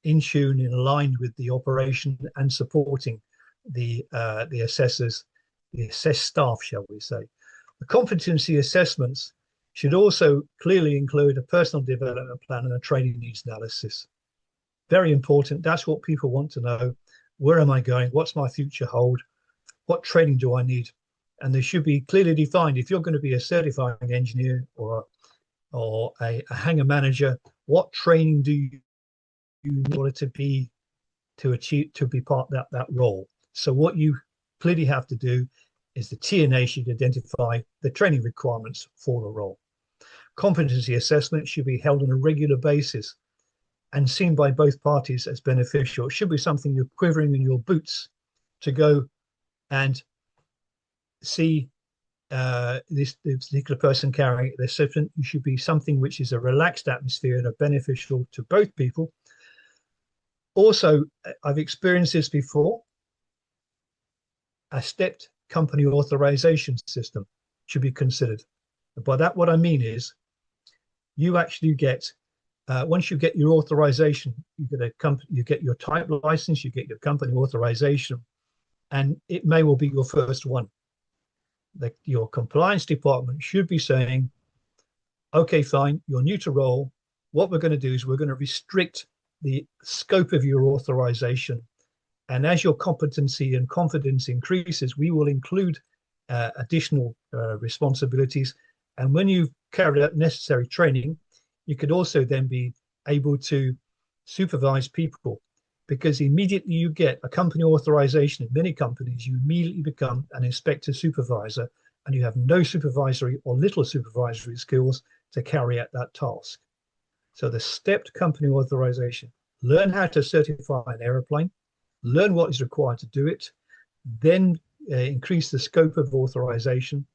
in tune and aligned with the operation and supporting the assessors, the assessed staff, shall we say. The competency assessments should also clearly include a personal development plan and a training needs analysis. Very important. That's what people want to know. Where am I going? What's my future hold? What training do I need? And they should be clearly defined. If you're going to be a certifying engineer or a hangar manager, what training do you in order to be part of that role? So what you clearly have to do is the TNA should identify the training requirements for the role. Competency assessment should be held on a regular basis and seen by both parties as beneficial. It should be something you're quivering in your boots to go and see this particular person carrying the assessment. It should be something which is a relaxed atmosphere and are beneficial to both people. Also, I've experienced this before. A stepped company authorization system should be considered. By that, what I mean is you actually get, once you get your authorization, you get your type license, you get your company authorization, and it may well be your first one. Your compliance department should be saying, okay, fine, you're new to role. What we're going to do is we're going to restrict the scope of your authorization. And as your competency and confidence increases, we will include additional responsibilities. And when you've carried out necessary training, you could also then be able to supervise people, because immediately you get a company authorization in many companies, you immediately become an inspector supervisor, and you have no supervisory or little supervisory skills to carry out that task. So the stepped company authorization, learn how to certify an aeroplane, learn what is required to do it, then increase the scope of authorization.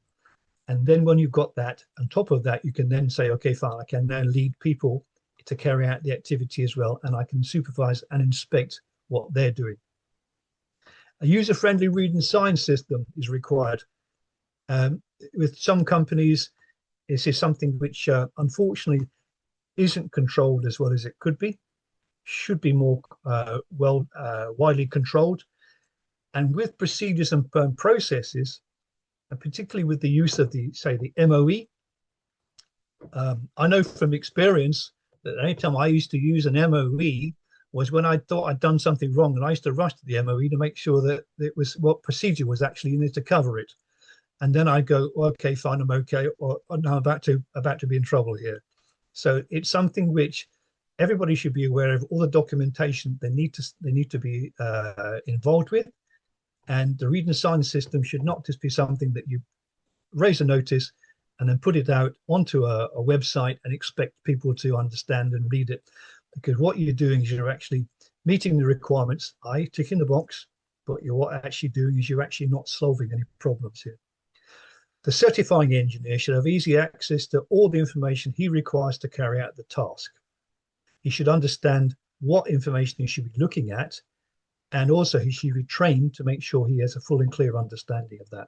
And then when you've got that, on top of that, you can then say, okay, fine, I can now lead people to carry out the activity as well, and I can supervise and inspect what they're doing. A user-friendly reading sign system is required. With some companies, this is something which unfortunately isn't controlled as well as it could be, should be more widely controlled. And with procedures and processes, and particularly with the use of the MOE, I know from experience that any time I used to use an MOE was when I thought I'd done something wrong, and I used to rush to the MOE to make sure that it was what procedure was actually in there to cover it. And then I go, okay, fine, I'm okay, or no, I'm about to be in trouble here. So it's something which everybody should be aware of. All the documentation they need to be involved with, and the read and sign system should not just be something that you raise a notice and then put it out onto a website and expect people to understand and read it. Because what you're doing is you're actually meeting the requirements, ticking the box, but what you're actually doing is you're actually not solving any problems here. The certifying engineer should have easy access to all the information he requires to carry out the task. He should understand what information he should be looking at, and also he should be trained to make sure he has a full and clear understanding of that.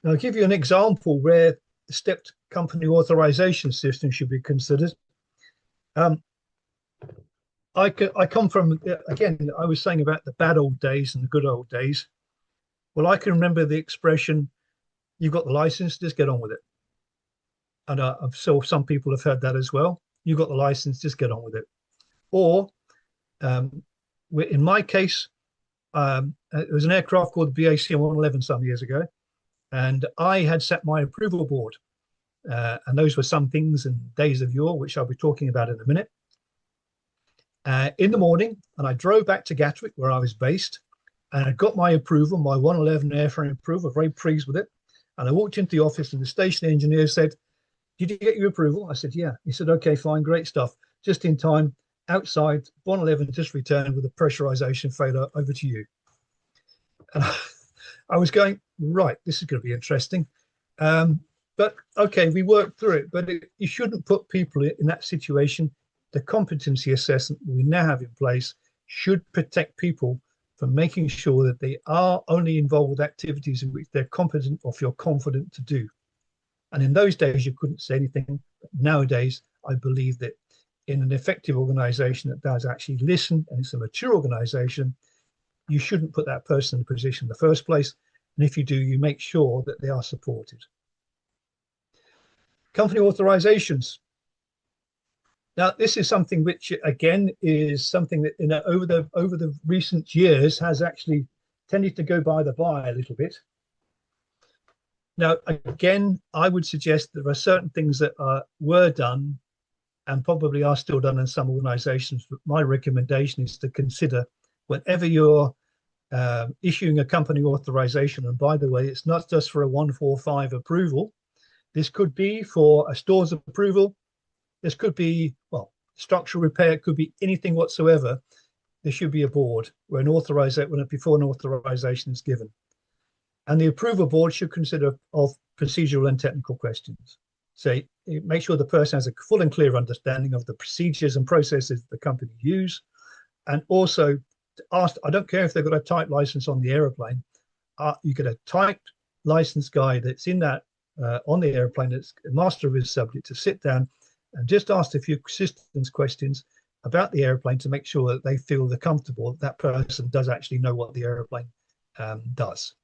Now, I'll give you an example where the stepped company authorization system should be considered. I come from, again, I was saying about the bad old days and the good old days. Well, I can remember the expression, you've got the license, just get on with it. And I'm sure some people have heard that as well. You've got the license, just get on with it. Or um, in my case, it was an aircraft called the BAC 111 some years ago, and I had set my approval board. And those were some things and days of yore, which I'll be talking about in a minute. In the morning, and I drove back to Gatwick, where I was based, and I got my approval, my 111 airframe approval, very pleased with it. And I walked into the office, and the station engineer said, "Did you get your approval?" I said, "Yeah." He said, "Okay, fine, great stuff. Just in time, outside, 111 just returned with a pressurization failure, over to you." And I was going, right, this is going to be interesting. But okay, we worked through it, but you shouldn't put people in that situation. The competency assessment we now have in place should protect people from making sure that they are only involved with activities in which they're competent or feel confident to do. And in those days, you couldn't say anything. But nowadays, I believe that in an effective organization that does actually listen, and it's a mature organization, you shouldn't put that person in a position in the first place. And if you do, you make sure that they are supported. Company authorizations. Now, this is something which, again, is something that over the recent years has actually tended to go by the by a little bit. Now, again, I would suggest there are certain things that were done and probably are still done in some organizations. But my recommendation is to consider whenever you're issuing a company authorization, and by the way, it's not just for a 145 approval. This could be for a stores approval. This could be, well, structural repair. It could be anything whatsoever. There should be a board where before an authorization is given. And the approval board should consider of procedural and technical questions. So make sure the person has a full and clear understanding of the procedures and processes the company use. And also ask, I don't care if they've got a type license on the aeroplane, you get a type license guy that's in that on the airplane, that's a master of his subject, to sit down and just ask a few systems questions about the airplane to make sure that they feel they're comfortable that person does actually know what the airplane does.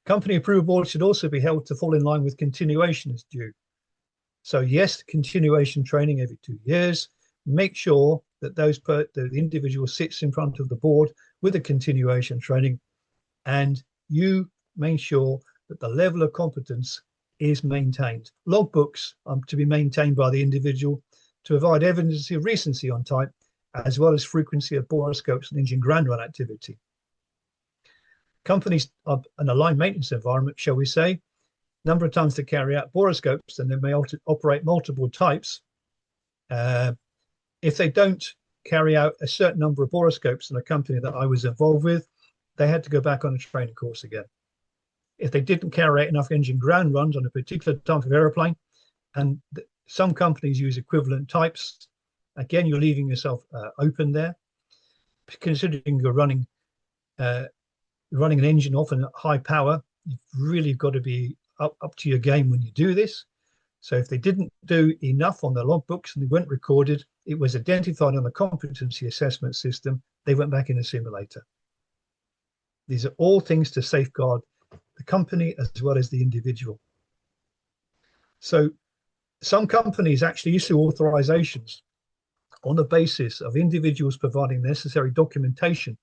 Company approval board should also be held to fall in line with continuation as due. So yes, continuation training every 2 years. Make sure that the individual sits in front of the board with a continuation training, and you make sure that the level of competence is maintained. Logbooks are to be maintained by the individual to provide evidence of recency on type, as well as frequency of borescopes and engine ground run activity. Companies are an aligned maintenance environment, shall we say, number of times to carry out borescopes, and they may operate multiple types. If they don't carry out a certain number of borescopes in a company that I was involved with, they had to go back on a training course again. If they didn't carry out enough engine ground runs on a particular type of aeroplane, and some companies use equivalent types, again, you're leaving yourself open there. Considering you're running an engine often at high power, you've really got to be up to your game when you do this. So if they didn't do enough on their logbooks and they weren't recorded, it was identified on the competency assessment system, they went back in a simulator. These are all things to safeguard the company as well as the individual. So some companies actually issue authorizations on the basis of individuals providing necessary documentation,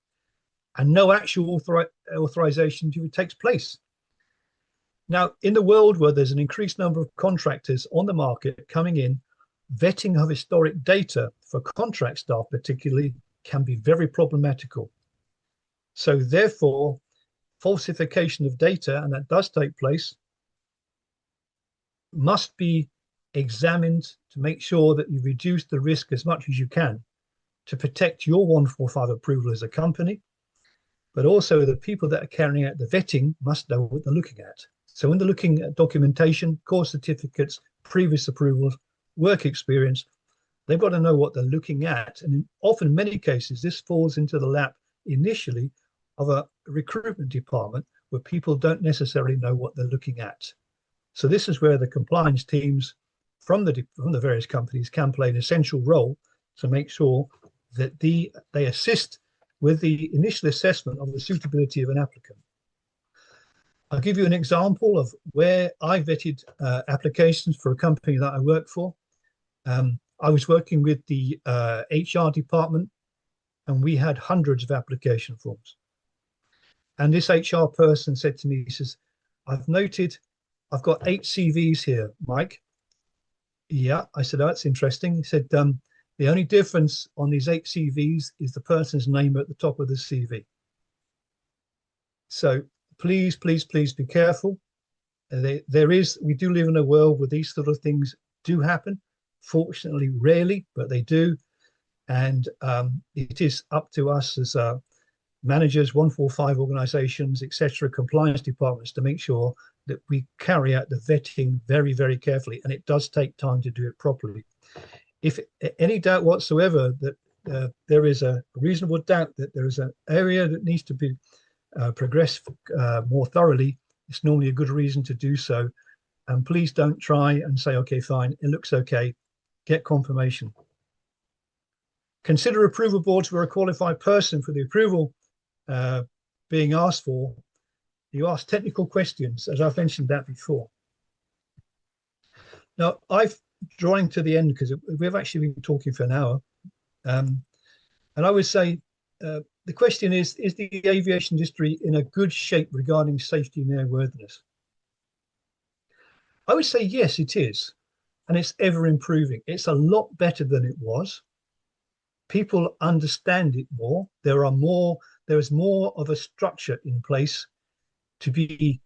and no actual authorization takes place. Now, in the world where there's an increased number of contractors on the market coming in, vetting of historic data for contract staff particularly can be very problematical. So therefore, falsification of data, and that does take place, must be examined to make sure that you reduce the risk as much as you can to protect your 145 approval as a company, but also the people that are carrying out the vetting must know what they're looking at. So when they're looking at documentation, course certificates, previous approvals, work experience, they've got to know what they're looking at. And often, in many cases, this falls into the lap initially of a recruitment department where people don't necessarily know what they're looking at. So this is where the compliance teams from the various companies can play an essential role to make sure that they assist with the initial assessment of the suitability of an applicant. I'll give you an example of where I vetted applications for a company that I work for. I was working with the HR department, and we had hundreds of application forms. And this HR person said to me, he says, I've noted I've got 8 CVs here, Mike. Yeah, I said, oh, that's interesting. He said, the only difference on these 8 CVs is the person's name at the top of the CV. So please, please, please be careful. We do live in a world where these sort of things do happen. Fortunately, rarely, but they do. And it is up to us as managers, 145 organizations, etc., compliance departments, to make sure that we carry out the vetting very, very carefully. And it does take time to do it properly. If any doubt whatsoever that there is a reasonable doubt that there is an area that needs to be progressed more thoroughly, it's normally a good reason to do so. And please don't try and say, okay, fine, it looks okay. Get confirmation. Consider approval boards where a qualified person for the approval being asked for. You ask technical questions, as I've mentioned that before. Now, I've drawing to the end because we've actually been talking for an hour. And I would say the question is the aviation industry in a good shape regarding safety and airworthiness? I would say yes, it is. And it's ever improving. It's a lot better than it was. People understand it more. There is more of a structure in place to be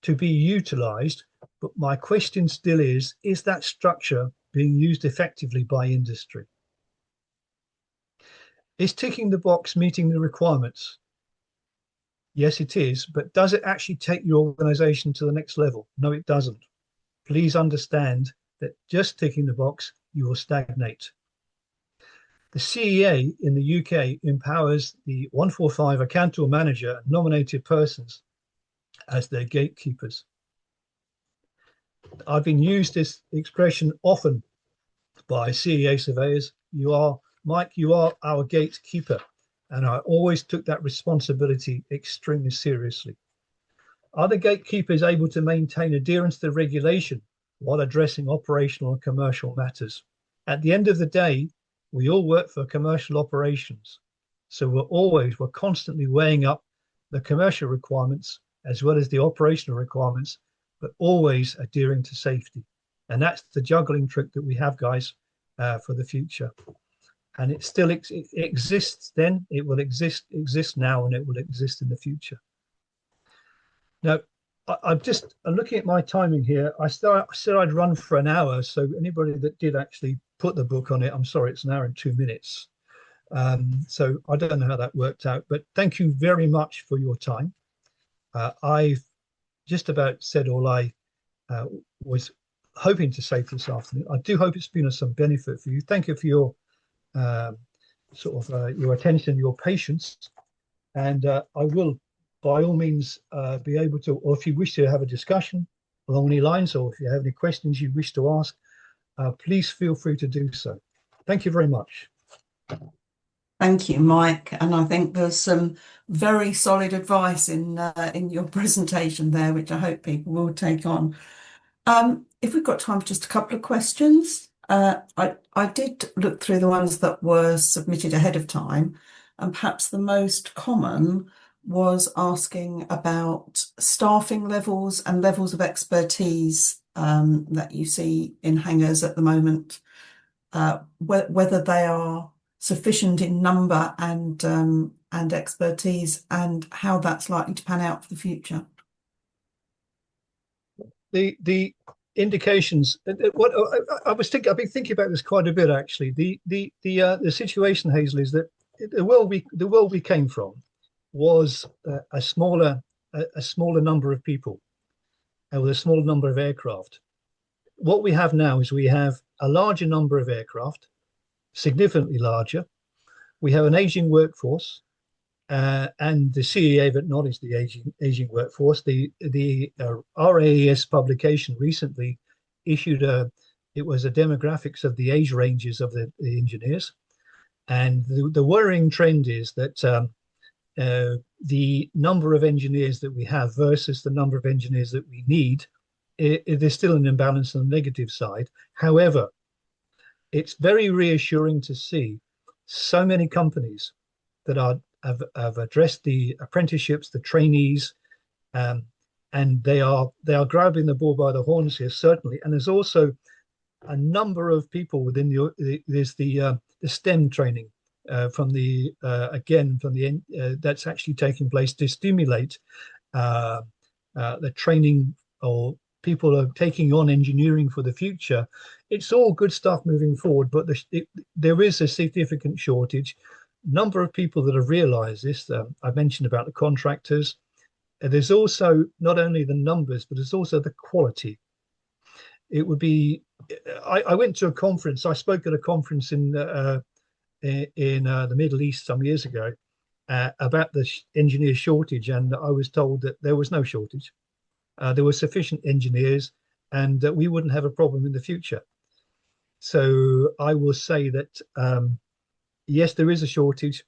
utilized. But my question still is that structure being used effectively by industry? Is ticking the box meeting the requirements? Yes, it is. But does it actually take your organization to the next level? No, it doesn't. Please understand that just ticking the box, you will stagnate. The CEA in the UK empowers the 145 accountable manager and nominated persons as their gatekeepers. I've been used this expression often by CEA surveyors. Mike, you are our gatekeeper. And I always took that responsibility extremely seriously. Are the gatekeepers able to maintain adherence to regulation while addressing operational and commercial matters? At the end of the day, we all work for commercial operations. So we're constantly weighing up the commercial requirements as well as the operational requirements, but always adhering to safety. And that's the juggling trick that we have, guys, for the future. And it still exists then, it will exist now, and it will exist in the future. Now, I'm looking at my timing here. I said I'd run for an hour. So anybody that did actually put the book on it, I'm sorry, it's an hour and 2 minutes. So I don't know how that worked out, but thank you very much for your time. I've just about said all I was hoping to say for this afternoon. I do hope it's been of some benefit for you. Thank you for your your attention, your patience, and I will by all means be able to, or if you wish to have a discussion along any lines, or if you have any questions you wish to ask, please feel free to do so. Thank you very much. Thank you, Mike. And I think there's some very solid advice in your presentation there, which I hope people will take on. If we've got time for just a couple of questions, I did look through the ones that were submitted ahead of time, and perhaps the most common was asking about staffing levels and levels of expertise that you see in hangars at the moment, whether they are sufficient in number and expertise, and how that's likely to pan out for the future. The indications. What I've been thinking about this quite a bit actually. The situation, Hazel, is that the world we came from was a smaller number of people with a smaller number of aircraft. What we have now is we have a larger number of aircraft, significantly larger. We have an aging workforce, and the CEA have acknowledged the aging workforce. The RAES publication recently issued it was a demographics of the age ranges of the engineers. And the worrying trend is that the number of engineers that we have versus the number of engineers that we need, there's still an imbalance on the negative side. However, it's very reassuring to see so many companies that have addressed the apprenticeships, the trainees, um, and they are grabbing the bull by the horns here, certainly. And there's also a number of people within there's the STEM training from the again from the that's actually taking place to stimulate uh, the training, or people are taking on engineering for the future. It's all good stuff moving forward, but there is a significant shortage. Number of people that have realized this. I mentioned about the contractors. There's also not only the numbers, but there's also the quality. It would be. I went to a conference. I spoke at a conference in the Middle East some years ago about the engineer shortage, and I was told that there was no shortage. There were sufficient engineers, and that we wouldn't have a problem in the future. So I will say that yes, there is a shortage.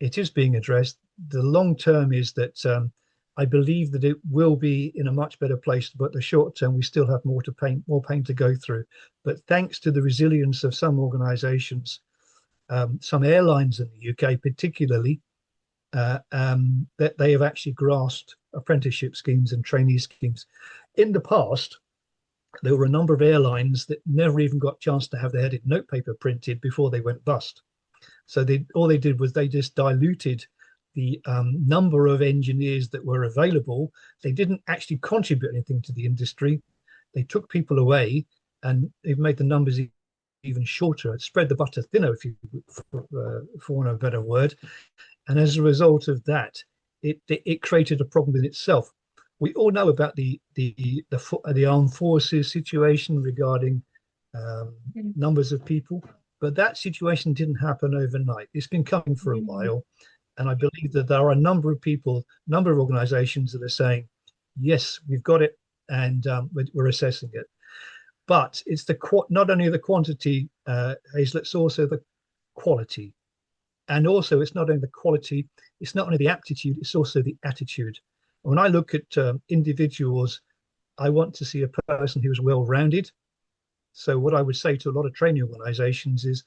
It is being addressed. The long term is that I believe that it will be in a much better place, but the short term we still have more pain to go through. But thanks to the resilience of some organisations, some airlines in the UK, particularly, that they have actually grasped apprenticeship schemes and trainee schemes. In the past, there were a number of airlines that never even got a chance to have their headed notepaper printed before they went bust. So all they did was they just diluted the number of engineers that were available. They didn't actually contribute anything to the industry. They took people away, and they've made the numbers even shorter. It spread the butter thinner, if you, for want of a better word. And as a result of that, it created a problem in itself. We all know about the armed forces situation regarding numbers of people, but that situation didn't happen overnight. It's been coming for a while, and I believe that there are a number of people, number of organisations that are saying, yes, we've got it, and we're assessing it. But it's not only the quantity, Hazel, it's also the quality. And also, it's not only the quality, it's not only the aptitude, it's also the attitude. When I look at individuals, I want to see a person who's well-rounded. So what I would say to a lot of training organizations is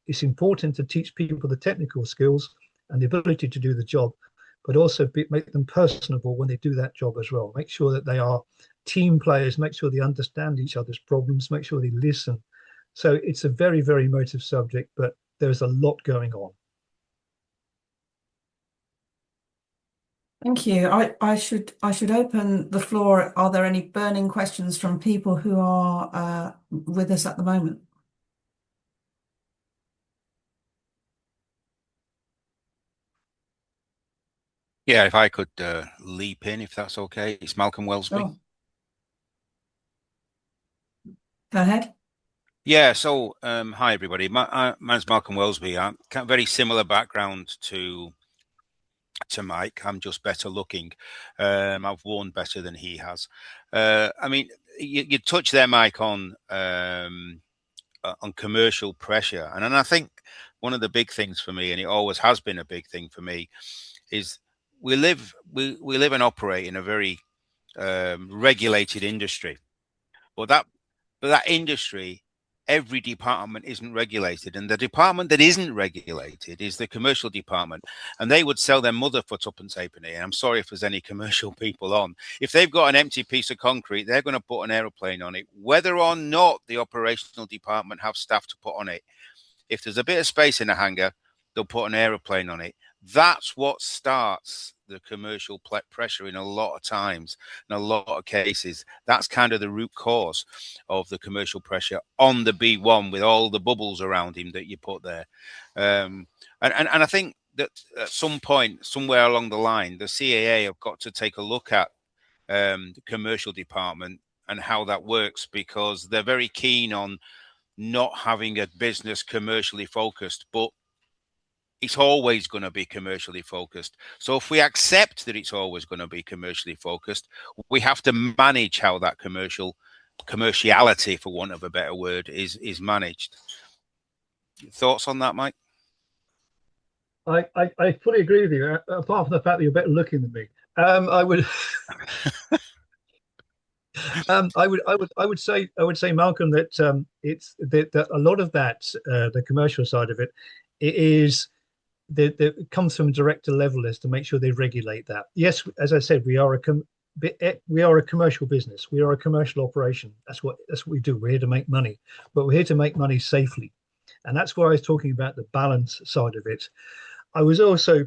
it's important to teach people the technical skills and the ability to do the job, but also make them personable when they do that job as well. Make sure that they are team players, make sure they understand each other's problems, make sure they listen. So it's a very, very emotive subject, but there's a lot going on. Thank you. I should open the floor. Are there any burning questions from people who are with us at the moment? Yeah, if I could leap in, if that's okay. It's Malcolm Wellesby. Sure. Go ahead. Yeah, so hi everybody. My name's Malcolm Wellesby. I'm very similar background to Mike. I'm just better looking. I've worn better than he has. I mean, you touched there, Mike, on commercial pressure, and I think one of the big things for me, and it always has been a big thing for me, is we live and operate in a very regulated industry, but that industry, every department isn't regulated, and the department that isn't regulated is the commercial department, and they would sell their mother for tuppence halfpenny. And I'm sorry if there's any commercial people on. If they've got an empty piece of concrete, they're going to put an aeroplane on it, whether or not the operational department have staff to put on it. If there's a bit of space in a hangar, they'll put an aeroplane on it. That's what starts the commercial pressure in a lot of times, in a lot of cases. That's kind of the root cause of the commercial pressure on the B1, with all the bubbles around him that you put there. And I think that at some point, somewhere along the line, the CAA have got to take a look at the commercial department and how that works, because they're very keen on not having a business commercially focused, but it's always going to be commercially focused. So if we accept that it's always going to be commercially focused, we have to manage how that commerciality, for want of a better word, is managed. Thoughts on that, Mike? I fully agree with you. Apart from the fact that you're better looking than me, I would, I would say, Malcolm, that it's that a lot of that, the commercial side of it, it is that it comes from director level is to make sure they regulate that. Yes, as I said, we are a commercial business. We are a commercial operation. That's what we do. We're here to make money, but we're here to make money safely, and that's why I was talking about the balance side of it. I was also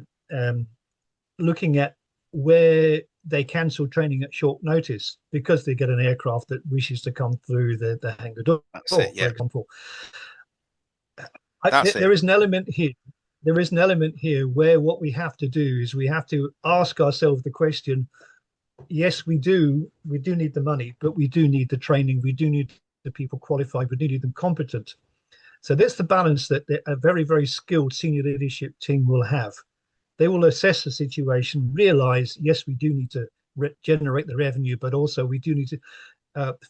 looking at where they cancel training at short notice because they get an aircraft that wishes to come through the hangar door, That's it. Yeah, for example. that's it. There is an element here. There is an element here where what we have to do is we have to ask ourselves the question: yes, we do need the money, but we do need the training. We do need the people qualified. We do need them competent. So that's the balance that a very, very skilled senior leadership team will have. They will assess the situation, realize, yes, we do need to generate the revenue, but also we do need to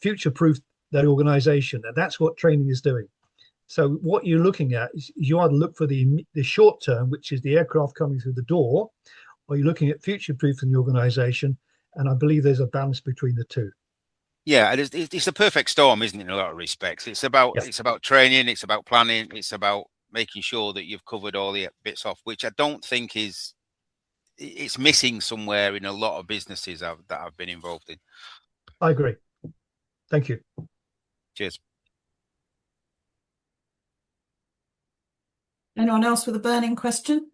future-proof that organization. And that's what training is doing. So what you're looking at is you either look for the short term, which is the aircraft coming through the door, or you're looking at future-proofing the organization. And I believe there's a balance between the two. Yeah, it's a perfect storm, isn't it? In a lot of respects, it's about training, it's about planning, it's about making sure that you've covered all the bits off, which I don't think it's missing somewhere in a lot of businesses that I've been involved in. I agree. Thank you. Cheers. Anyone else with a burning question?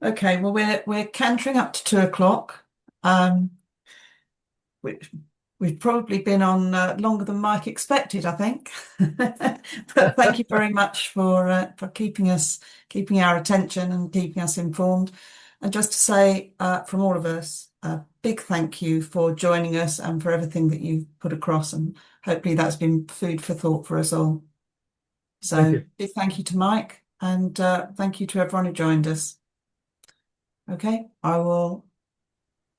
Okay, well, we're cantering up to 2 o'clock. We've probably been on longer than Mike expected, I think. But thank you very much for keeping our attention and keeping us informed. And just to say, from all of us, a big thank you for joining us and for everything that you've put across. And hopefully that's been food for thought for us all. So big thank you to Mike, and thank you to everyone who joined us. Okay, I will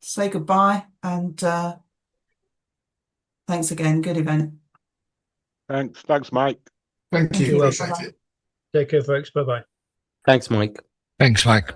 say goodbye, and thanks again. Good event. Thanks, Mike. Thank you. Appreciate it. Take care, folks. Bye-bye. Thanks, Mike. Thanks, Mike.